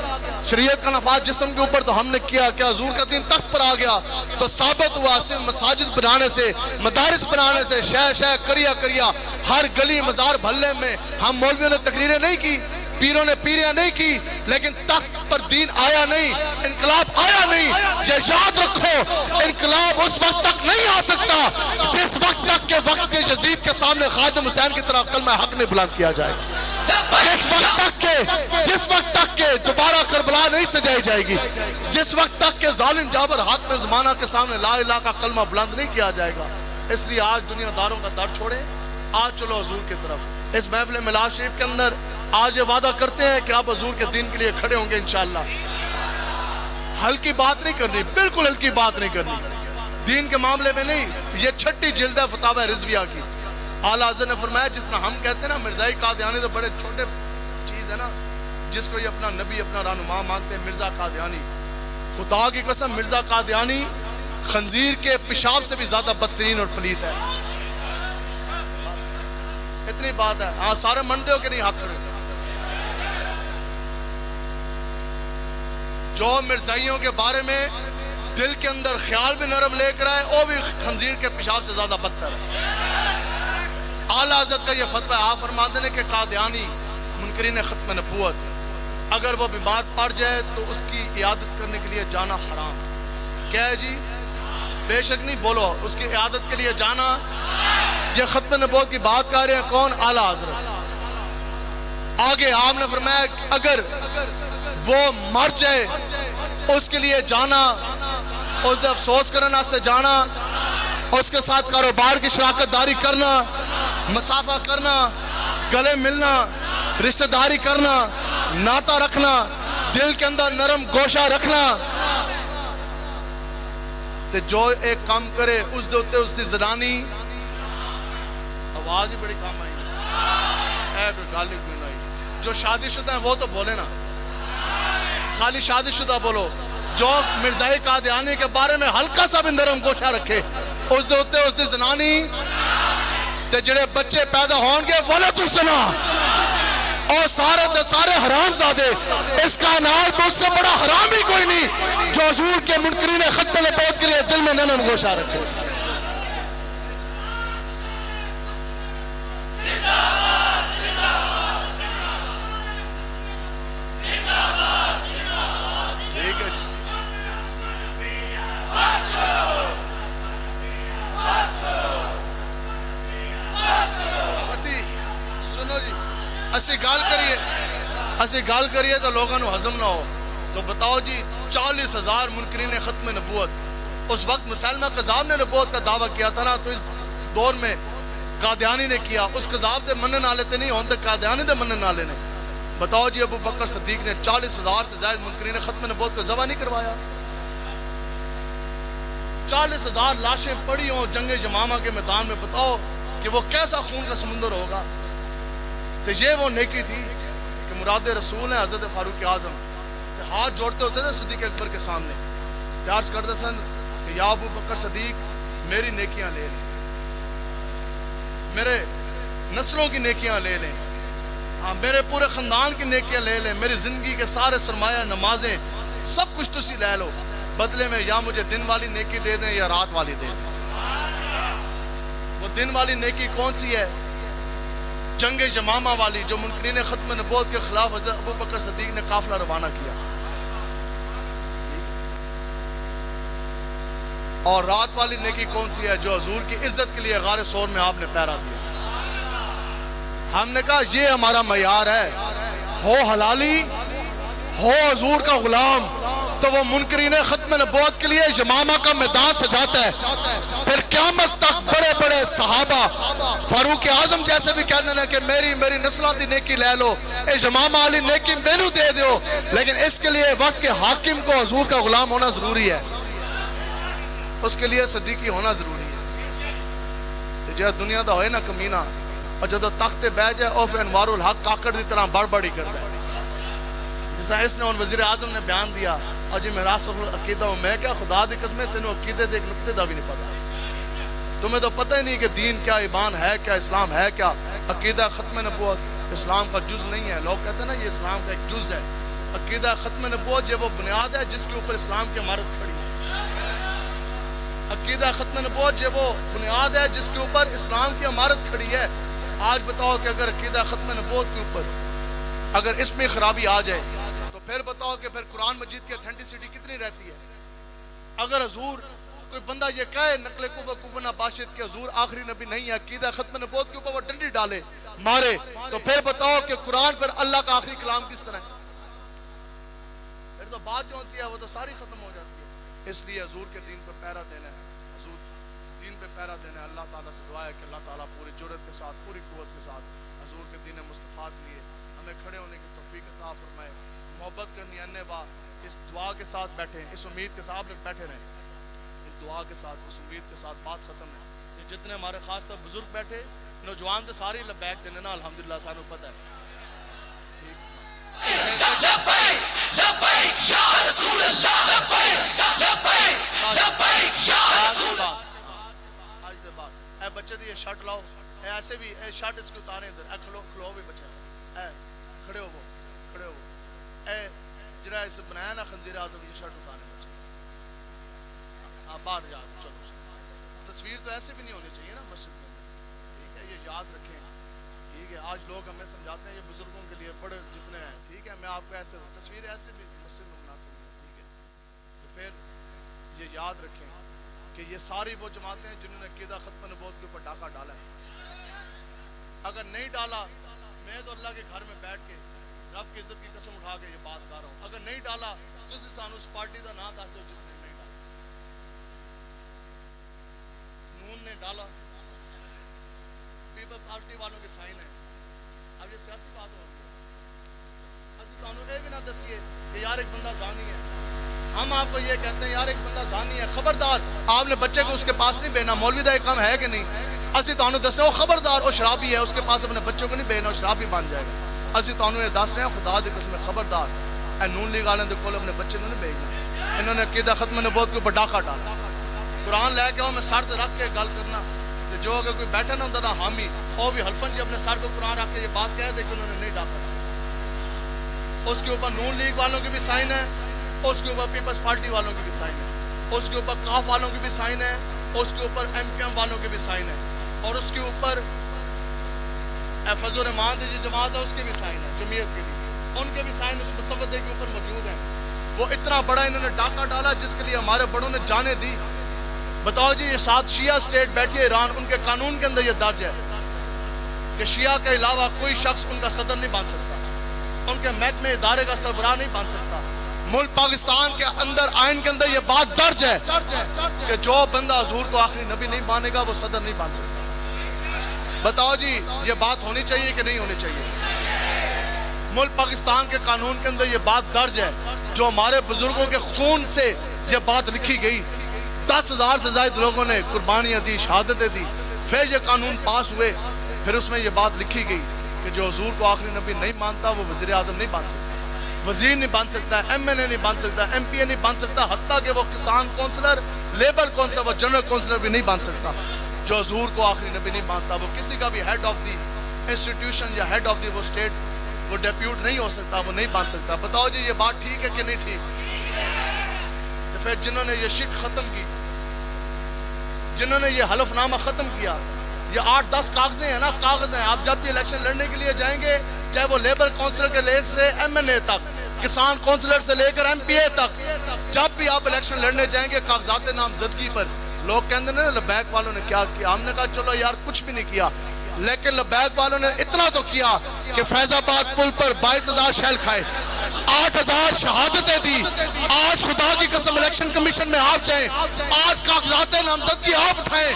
[SPEAKER 1] شریعت کا نفاذ جسم کے اوپر تو ہم نے کیا، کیا حضور کا دین تخت پر آ گیا؟ تو ثابت ہوا صرف مساجد بنانے سے، مدارس بنانے سے، شہ کریا ہر گلی مزار بھلے میں ہم مولویوں نے تقریریں نہیں کی، پیروں نے پیریاں نہیں کی، لیکن تخت پر دین آیا نہیں، انقلاب آیا نہیں۔ یہ یاد رکھو، انقلاب اس وقت تک نہیں آ سکتا جس وقت تک کہ وقت یزید کے سامنے خادم حسین کی طرح کلمہ حق نہیں بلند کیا جائے، جس وقت تک کہ دوبارہ کربلا نہیں سجائی جائے گی، جس وقت تک کہ ظالم جابر حاکم زمانہ کے سامنے لا الہ کا کلمہ بلند نہیں کیا جائے گا۔ اس لیے آج دنیا داروں کا در چھوڑیں، آج چلو حضور کی طرف۔ اس محفل میلاد شریف کے اندر آج یہ وعدہ کرتے ہیں کہ آپ حضور کے دین کے لیے کھڑے ہوں گے انشاءاللہ۔ ہلکی بات نہیں کرنی، بالکل ہلکی بات نہیں کرنی دین کے معاملے میں نہیں. یہ 6 جلد ہے فتاوی رضویہ کی. اعلیٰ حضرت نے فرمایا جس طرح ہم کہتے ہیں نا مرزائی قادیانی تو بڑے چھوٹے چیز ہے نا، جس کو یہ اپنا نبی اپنا رہنما مانتے ہیں مرزا قادیانی، خدا کی قسم مرزا قادیانی خنزیر کے پیشاب سے بھی زیادہ بدترین اور پلیت ہے. اتنی بات ہے. ہاں سارے منتے ہو کہ نہیں؟ ہاتھ کھڑے. جو مرزائیوں کے بارے میں دل کے اندر خیال بھی نرم لے کر آئے وہ بھی خنزیر کے پیشاب سے زیادہ بدتر ہے. اعلیٰ حضرت کا یہ فتویٰ ہے. آپ فرماتے ہیں کہ قادیانی منکرین ختم نبوت اگر وہ بیمار پڑ جائے تو اس کی عیادت کرنے کے لیے جانا حرام. کیا ہے جی؟ بے شک نہیں بولو. اس کی عیادت کے لیے جانا. یہ ختم نبوت کی بات کر رہے ہیں کون؟ اعلیٰ حضرت. آگے آپ نے فرمایا اگر وہ مر جائے اس کے لیے جانا، اس دے افسوس کرنے واسطے جانا، اس کے ساتھ کاروبار کی شراکت داری کرنا، مسافہ کرنا، گلے ملنا، رشتہ داری کرنا، ناتا رکھنا، دل کے اندر نرم گوشہ رکھنا. تو جو ایک کام کرے اس دوتے اس دی زنانی آواز ہی بڑی کام آئی اے کوئی گالی کوئی نہیں. جو شادی شدہ ہیں وہ تو بولے نا، خالی شادی شدہ بولو. جو مرزائی قادیانی کے بارے میں ہلکا سا بھی نرم گوشہ رکھے اس دوتے اس دی زنانی تے جڑے بچے پیدا ہون گے ولد الزنا اور سارے دے سارے حرام زادے. اس کائنات میں اس سے بڑا حرام ہی کوئی نہیں جو حضور کے منکرین ختم نبوت کے لیے دل میں نرم گوشہ رکھے. اسی گال کریے تو لوگوں نے ہضم نہ ہو. تو بتاؤ جی 40,000 منکرین ختم نبوت اس وقت مسلمہ قذاب نے نبوت کا دعویٰ کیا تھا نا، تو اس دور میں قادیانی نے کیا. اس قذاب دے منن والے تے نہیں ہوندے، قادیانی دے منن والے نے. بتاؤ جی ابو بکر صدیق نے 40,000 سے زائد منکرین ختم نبوت کا ذبح نہیں کروایا؟ 40,000 لاشیں پڑی ہوں جنگ یمامہ کے میدان میں. بتاؤ کہ وہ کیسا خون کا سمندر ہوگا. تو یہ وہ نیکی تھی کہ مراد رسول ہیں حضرت فاروق اعظم کہ ہاتھ جوڑتے ہوتے تھے صدیق اکبر کے سامنے، عرض کرتے سن کہ یا ابو بکر صدیق میری نیکیاں لے لیں، میرے نسلوں کی نیکیاں لے لیں، ہاں میرے پورے خاندان کی نیکیاں لے لیں، میری زندگی کے سارے سرمایہ نمازیں سب کچھ تسی لے لو، بدلے میں یا مجھے دن والی نیکی دے دیں یا رات والی دے دیں. وہ دن والی نیکی کون سی ہے؟ جنگ یمامہ والی جو منکرین ختم نبوت کے خلاف حضرت ابو بکر صدیق نے قافلہ روانہ کیا. اور رات والی نیکی کون سی ہے؟ جو حضور کی عزت کے لیے غار ثور میں آپ نے پہرا دیا. ہم نے کہا یہ ہمارا معیار ہے، ہو حلالی ہو حضور کا غلام تو وہ منکرین ختم نبوت کے لیے یمامہ کا میدان سجاتا ہے. پھر قیامت تک بڑے بڑے صحابہ فاروق اعظم جیسے بھی کہتے ہیں کہ میری نسلوں دی نیکی لے لو، اے یمامہ والی نیکی مینوں دے دیو، لیکن اس کے لیے وقت کے حاکم کو حضور کا غلام ہونا ضروری ہے، اس کے لیے صدیقی ہونا ضروری ہے. جو دنیا دا ہوئے نا کمینہ اور جدو تخت بہ جائے او پھر انوار الحق کاکڑ دی طرح بڑ بڑی کرتا ہے. جیسا اس نے ان وزیر اعظم نے بیان دیا اور جی میں راسخ العقیدہ ہوں. میں کیا خدا دی قسمیں تینوں عقیدے دے ایک نقطے دا بھی نہیں پتا. تمہیں تو پتہ ہی نہیں کہ دین کیا، ایمان ہے کیا، اسلام ہے کیا. عقیدہ ختم نبوت اسلام کا جز نہیں ہے. لوگ کہتے ہیں نا یہ اسلام کا ایک جز ہے. عقیدہ ختم نبوت یہ وہ بنیاد ہے جس کے اوپر اسلام کی عمارت کھڑی ہے. عقیدہ ختم نبوت یہ وہ بنیاد ہے جس کے اوپر اسلام کی عمارت کھڑی ہے. آج بتاؤ کہ اگر عقیدہ ختم نبوت کے اوپر اگر اس میں خرابی آ جائے تو پھر بتاؤ کہ پھر قرآن مجید کی اتھینٹسٹی کتنی رہتی ہے. اگر حضور کوئی بندہ یہ کہے نقل کفر نباشد کہ حضور آخری نبی نہیں ہے، عقیدہ ختم نبوت کے اوپر وہ ڈنڈی ڈالے مارے، تو پھر بتاؤ کہ قرآن پر اللہ کا آخری کلام کس طرح ہے؟ پھر تو بات جو سی ہے وہ تو ساری ختم ہو جاتی ہے. اس لیے حضور کے دین پر پہرا دینا ہے، حضور دین پہ پہرا دینا ہے. اللہ تعالیٰ سے دعا ہے کہ اللہ تعالیٰ پوری جرأت کے ساتھ پوری قوت کے ساتھ حضور کے دین مصطفیٰ کے لیے ہمیں کھڑے ہونے کی توفیق عطا فرمائے. محبت کرنی انبا اس دعا کے ساتھ بیٹھیں، اس امید کے ساتھ آپ لوگ بیٹھے رہیں، اس دعا کے ساتھ، اس امید کے ساتھ بات ختم ہے. یہ جتنے ہمارے خاص طور بزرگ بیٹھے، نوجوان تو ساری لبیک دینے نا الحمدللہ سانو پتہ ہے.
[SPEAKER 2] لبیک لبیک یا رسول اللہ، لبیک لبیک لبیک یا رسول اللہ.
[SPEAKER 1] آج دے بعد اے بچے دی یہ شرٹ لاؤ، اے ایسے بھی اے شرٹ اس کو اتارے ادھر، اے کھلو بھی بچے، اے کھڑے ہو وہ، کھڑے ہو اے جڑا اس بنایا نا خنزیر اعظم، یہ شرٹ اتارے بچے. باہر جا چلو. تصویر تو ایسے بھی نہیں ہونی چاہیے نا مسجد میں، ٹھیک ہے؟ یہ یاد رکھیں، ٹھیک ہے؟ آج لوگ ہمیں سمجھاتے ہیں یہ بزرگوں کے لیے بڑے جتنے ہیں، ٹھیک ہے؟ میں آپ کو ایسے تصویر ایسے بھی مسجد میں مناسب نہیں، ٹھیک ہے؟ تو پھر یہ یاد رکھیں کہ یہ ساری وہ جماعتیں ہیں جنہوں نے عقیدہ ختم نبوت کے اوپر ڈاکہ ڈالا ہے. اگر نہیں ڈالا، میں تو اللہ کے گھر میں بیٹھ کے رب کی عزت کی قسم اٹھا کے یہ بات کر رہا ہوں، اگر نہیں ڈالا تو سانو اس پارٹی کا نام دس دو جس نے نہیں ڈالا. نون نے ڈالا، پیپل پارٹی والوں کے سائن ہے. اب یہ سیاسی بات ہو رہی ہے، اسی تو یہ بھی نہ دسیے کہ یار ایک بندہ زانی ہے. ہم آپ کو یہ کہتے ہیں یار ایک بندہ زانی ہے، خبردار آپ نے بچے کو اس کے پاس نہیں بھیجنا. مولوی دا ایک کام ہے کہ نہیں؟ اسی تو دسے وہ خبردار وہ شرابی ہے، اس کے پاس اپنے بچوں کو نہیں بھیجنا، وہ شرابی بن جائے گا. اسی تو یہ دس رہے ہیں خدا دی قسم خبردار اے نون لیگ والوں کے کول اپنے بچے کو نہیں بھیجنا. انہوں نے عقیدہ ختم نبوت کے اوپر ڈاکہ ڈالا. قرآن لے کے میں سر رکھ کے گل کرنا، جو اگر کوئی بیٹھا نہ ہوتا نا حامی، وہ بھی حلفن جی اپنے سر کو قرآن رکھ کے یہ بات کہہ دے کہ انہوں نے نہیں ڈاکہ ڈالا. اس کے اوپر نون لیگ والوں کی بھی سائن ہے، اس کے اوپر پیپلز پارٹی والوں کی بھی سائن ہے، اس کے اوپر کاف والوں کی بھی سائن ہے، اس کے اوپر ایم پی ایم والوں کی بھی سائن ہے، اور اس کے اوپر فضل الرحمان جو جماعت ہے اس کی بھی سائن ہے، جمعیت کے بھی، ان کے بھی سائن اس مسودے کے اوپر موجود ہیں. وہ اتنا بڑا انہوں نے ڈاکہ ڈالا جس کے لیے ہمارے بڑوں نے جانیں دی. بتاؤ جی، یہ 7 شیعہ سٹیٹ بیٹھی ہے ایران، ان کے قانون کے اندر یہ درج ہے کہ شیعہ کے علاوہ کوئی شخص ان کا صدر نہیں بن سکتا، ان کے محکمے ادارے کا سربراہ نہیں بن سکتا. ملک پاکستان کے اندر آئین کے اندر یہ بات درج ہے کہ جو بندہ حضور کو آخری نبی نہیں مانے گا وہ صدر نہیں بن سکتا. بتاؤ جی، یہ بات ہونی چاہیے کہ نہیں ہونی چاہیے؟ ملک پاکستان کے قانون کے اندر یہ بات درج ہے. جو ہمارے بزرگوں کے خون سے یہ بات لکھی گئی، 10,000 سے زائد لوگوں نے قربانیاں دی، شہادتیں دی، پھر یہ قانون پاس ہوئے، پھر اس میں یہ بات لکھی گئی کہ جو حضور کو آخری نبی نہیں مانتا وہ وزیر اعظم نہیں بن سکتا، وزیر نہیں بن سکتا، ایم این اے نہیں بن سکتا، ایم پی اے نہیں بن سکتا، حتیٰ کہ وہ کسان کونسلر، لیبر کونسلر، وہ جنرل کونسلر بھی نہیں بن سکتا. جو حضور کو آخری نبی نہیں مانتا وہ کسی کا بھی ہیڈ آف دی انسٹیٹیوشن یا ہیڈ آف دی وہ اسٹیٹ وہ ڈیپیوٹ نہیں ہو سکتا، وہ نہیں بن سکتا. بتاؤ جی، یہ بات ٹھیک ہے کہ نہیں ٹھیک؟ تو پھر جنہوں نے یہ شرک ختم کی، جنہوں نے یہ حلف نامہ ختم کیا، یہ 8-10 کاغذیں ہیں نا، کاغذ ہیں. آپ جب بھی الیکشن لڑنے کے لیے جائیں گے، چاہے وہ لیبر کونسلر کے لے سے ایم این اے تک، کسان کونسلر سے لے کر ایم پی اے تک، جب بھی آپ الیکشن لڑنے جائیں گے کاغذات نامزدگی پر لوگ کہتے ہیں لبیک والوں نے کیا کیا. ہم نے کہا چلو یار کچھ بھی نہیں کیا، لیکن لبیک والوں نے اتنا تو کیا کہ فیض آباد پل پر 22,000 شیل کھائے، 8,000 شہادتیں دی. آج خدا کی قسم الیکشن کمیشن میں آپ جائیں، آج کاغذات نامزدگی آپ اٹھائیں،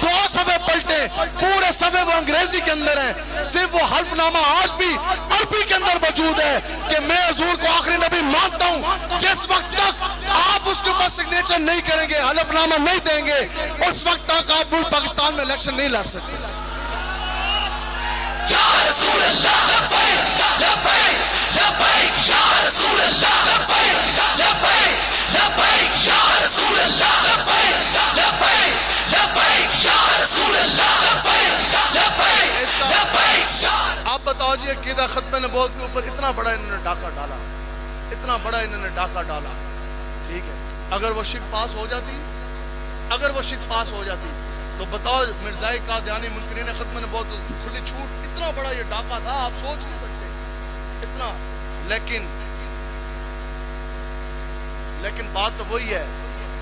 [SPEAKER 1] 2 صفحے پلٹیں، پورے صفحے وہ انگریزی کے اندر ہیں، صرف وہ حلف نامہ آج بھی عربی کے اندر موجود ہے کہ میں حضور کو آخری نبی مانتا ہوں. جس وقت تک آپ اس کے اوپر سگنیچر نہیں کریں گے، حلف نامہ نہیں دیں گے، اس وقت تک آپ ملک پاکستان میں الیکشن نہیں لڑ سکتے.
[SPEAKER 2] یا رسول اللہ، لبیک لبیک لبیک یا رسول اللہ، لبیک لبیک لبیک یا رسول اللہ، لبیک لبیک لبیک یا رسول اللہ، لبیک لبیک لبیک.
[SPEAKER 1] آپ بتاؤ جی، عقیدہ ختم نبوت کے اوپر اتنا بڑا انہوں نے ڈاکہ ڈالا، اتنا بڑا انہوں نے ڈاکہ ڈالا، ٹھیک ہے؟ اگر وہ شرک پاس ہو جاتی، اگر وہ شرک پاس ہو جاتی تو بتاؤ مرزائی قادیانی منکرین ختم نبوت کھلی چھوٹ، اتنا بڑا یہ ڈاکہ تھا، آپ سوچ نہیں سکتے اتنا. لیکن بات تو وہی ہے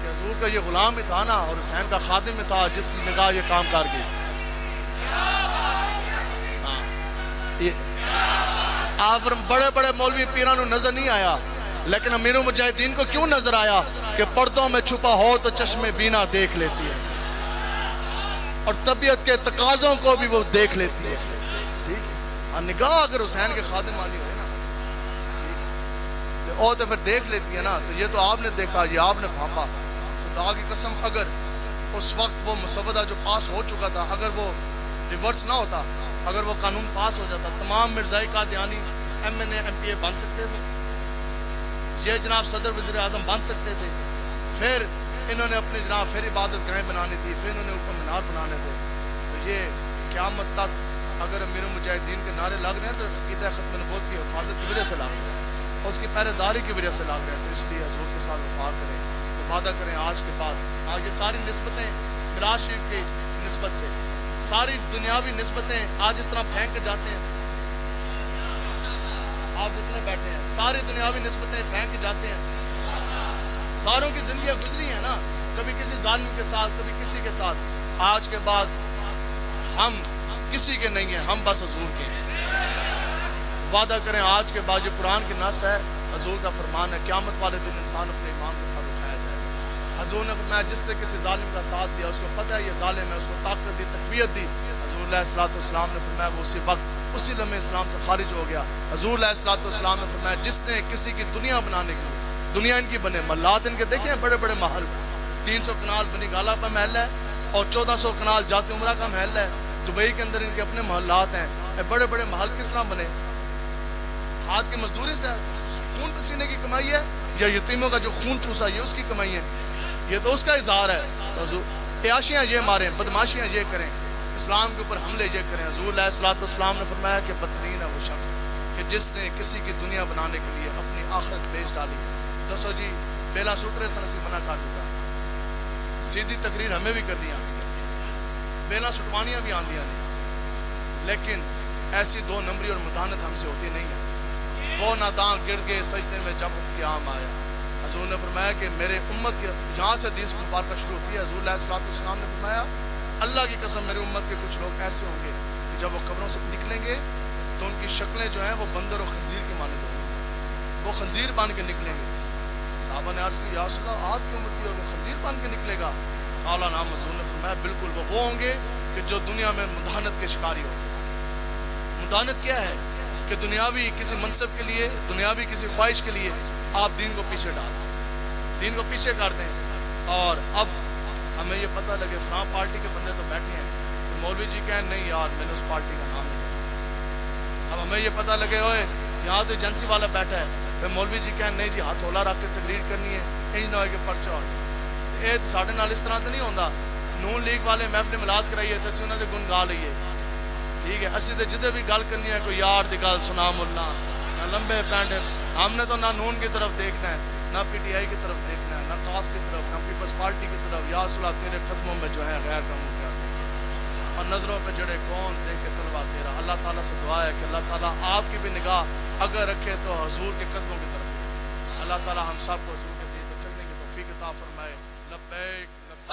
[SPEAKER 1] کہ حضور کا یہ غلام ہی تھا نا، اور حسین کا خادم ہی تھا جس کی نگاہ یہ کام کر گئی. آپ بڑے بڑے مولوی پیرانوں نظر نہیں آیا، لیکن امیر المجاہدین کو کیوں نظر آیا کہ پردوں میں چھپا ہو تو چشم بینا دیکھ لیتی ہے، اور طبیعت کے تقاضوں کو بھی وہ دیکھ لیتی ہے. نگاہ اگر حسین کے خادم والی ہوئے نا، اور تو پھر دیکھ لیتی ہے نا، تو یہ تو آپ نے دیکھا، یہ آپ نے بھاپا. خدا کی قسم اگر اس وقت وہ مسودہ جو پاس ہو چکا تھا اگر وہ ریورس نہ ہوتا، اگر وہ قانون پاس ہو جاتا، تمام مرزائی قادیانی M N A M P A بن سکتے تھے، یہ جناب صدر وزیر اعظم بن سکتے تھے. پھر انہوں نے اپنی جناب پھر عبادت گاہیں بنانی تھی، پھر انہوں نے اوپر مینار بنانے تھے. تو یہ قیامت تک اگر امیر المجاہدین کے نعرے لگ رہے ہیں تو عقیدہ ختم نبوت کی حفاظت کی وجہ سے لگ رہے ہیں اور اس کی پہرے داری کی وجہ سے لگ رہے ہیں. تو اس لیے حضور کے ساتھ وفا کریں، تو وعدہ کریں آج کے بعد. آج یہ ساری نسبتیں میراث شریف کی نسبت سے، ساری دنیاوی نسبتیں آج اس طرح پھینک کے جاتے ہیں. آپ جتنے بیٹھے ہیں ساری دنیاوی نسبتیں پھینک کے جاتے ہیں. ساروں کی زندگیاں گزری ہیں نا، کبھی کسی ظالم کے ساتھ، کبھی کسی کے ساتھ. آج کے بعد ہم کسی کے نہیں ہیں، ہم بس حضور کے ہیں. وعدہ کریں آج کے بعد، یہ قرآن کی نص ہے، حضور کا فرمان ہے، قیامت والے دن انسان اپنے ایمان کے ساتھ اٹھایا جائے گا. حضور نے فرمایا جس نے کسی ظالم کا ساتھ دیا، اس کو پتہ ہے یہ ظالم ہے، اس کو طاقت دی، تقویت دی. حضور علیہ الصلوۃ والسلام نے فرمایا وہ اسی وقت اسی لمحے اسلام سے خارج ہو گیا. حضور علیہ الصلوۃ والسلام نے فرمایا جس نے کسی کی دنیا بنانے کی، دنیا ان کی بنے، محلات ان کے دیکھیں بڑے بڑے محل، 300 کنال بنی گالا کا محل ہے اور 1400 کنال جاتی عمرہ کا محل ہے. دبئی کے اندر ان کے اپنے محلات ہیں. بڑے بڑے محل کس طرح بنے؟ ہاتھ کی مزدوری سے، خون پسینے کی کمائی ہے، یا یتیموں کا جو خون چوسا یہ اس کی کمائی ہے، یہ تو اس کا اظہار ہے. عیاشیاں یہ ماریں، بدماشیاں یہ کریں، اسلام کے اوپر حملے یہ کریں. حضور علیہ الصلوۃ والسلام نے فرمایا کہ بدترین ہے وہ شخص کہ جس نے کسی کی دنیا بنانے کے لیے اپنی آخرت بیچ ڈالی. دسو جی بیلا سوٹرے سے نصیب منع کر دیتا، سیدھی تقریر ہمیں بھی کرنی آتی ہے، بیلا سٹوانیاں بھی آندیاں نہیں، لیکن ایسی 2 نمبری اور مدانت ہم سے ہوتی نہیں ہے. وہ ناداں گر گئے سجدے میں جب قیام آیا. حضور نے فرمایا کہ میرے امت کے، یہاں سے حدیث مبارکہ شروع ہوتی ہے. حضور علیہ الصلوۃ والسلام نے فرمایا اللہ کی قسم میری امت کے کچھ لوگ ایسے ہوں گے کہ جب وہ قبروں سے نکلیں گے تو ان کی شکلیں جو ہیں وہ بندر اور خنزیر کی مانند ہوں گی، وہ خنزیر بن کے نکلیں گے. صحابہ نے عرض کی یا رسول اللہ آپ کی امتی ہو وہ خنزیر بن کے نکلے گا؟ اعلیٰ نام. حضور نے فرمایا بالکل وہ ہوں گے کہ جو دنیا میں مداحنت کے شکاری ہوتے ہیں. مداحنت کیا ہے؟ کہ دنیاوی کسی منصب کے لیے، دنیاوی کسی خواہش کے لیے آپ دین کو پیچھے ڈال دیں، دین کو پیچھے کر دیں. اور اب ہمیں یہ پتہ لگے فلاں پارٹی کے بندے تو بیٹھے ہیں، تو مولوی جی کہیں نہیں یار میں نے اس پارٹی کا نام نہیں. اب ہمیں یہ پتہ لگے ہوئے یہاں تو ایجنسی والا بیٹھا ہے، پھر مولوی جی کہیں نہیں جی ہاتھ ہولا رکھ کے تقریر کرنی ہے، انج نہ ہو کہ پرچہ ہو جائے. یہ ساڈے نال اس طرح تو نہیں ہوتا. نون لیگ والے محفل ملاد کرائیے تو اسی انہوں نے گن گا لئیے، ٹھیک ہے. اسی تو جدے بھی گل کرنی ہے کوئی یار دی گل سنا ملا نہ لمبے پینڈے. ہم نے تو نہ نون کی طرف دیکھنا ہے، نہ پی ٹی آئی کی طرف دیکھنا ہے، نہ کاف کی طرف، نہ پیپلز پارٹی کی طرف. یا صلاح تیرے قدموں میں جو ہے غیر کا منہ کیا دیکھیں، اور نظروں پہ جڑے کون دیکھ کے طلبہ تیرا. اللہ تعالیٰ سے دعا ہے کہ اللہ تعالیٰ آپ کی بھی نگاہ اگر رکھے تو حضور کے قدموں کی طرف. اللہ تعالیٰ ہم سب کو حضور کے دین پہ چلنے کی توفیق عطا فرمائے. لبیک لبیک.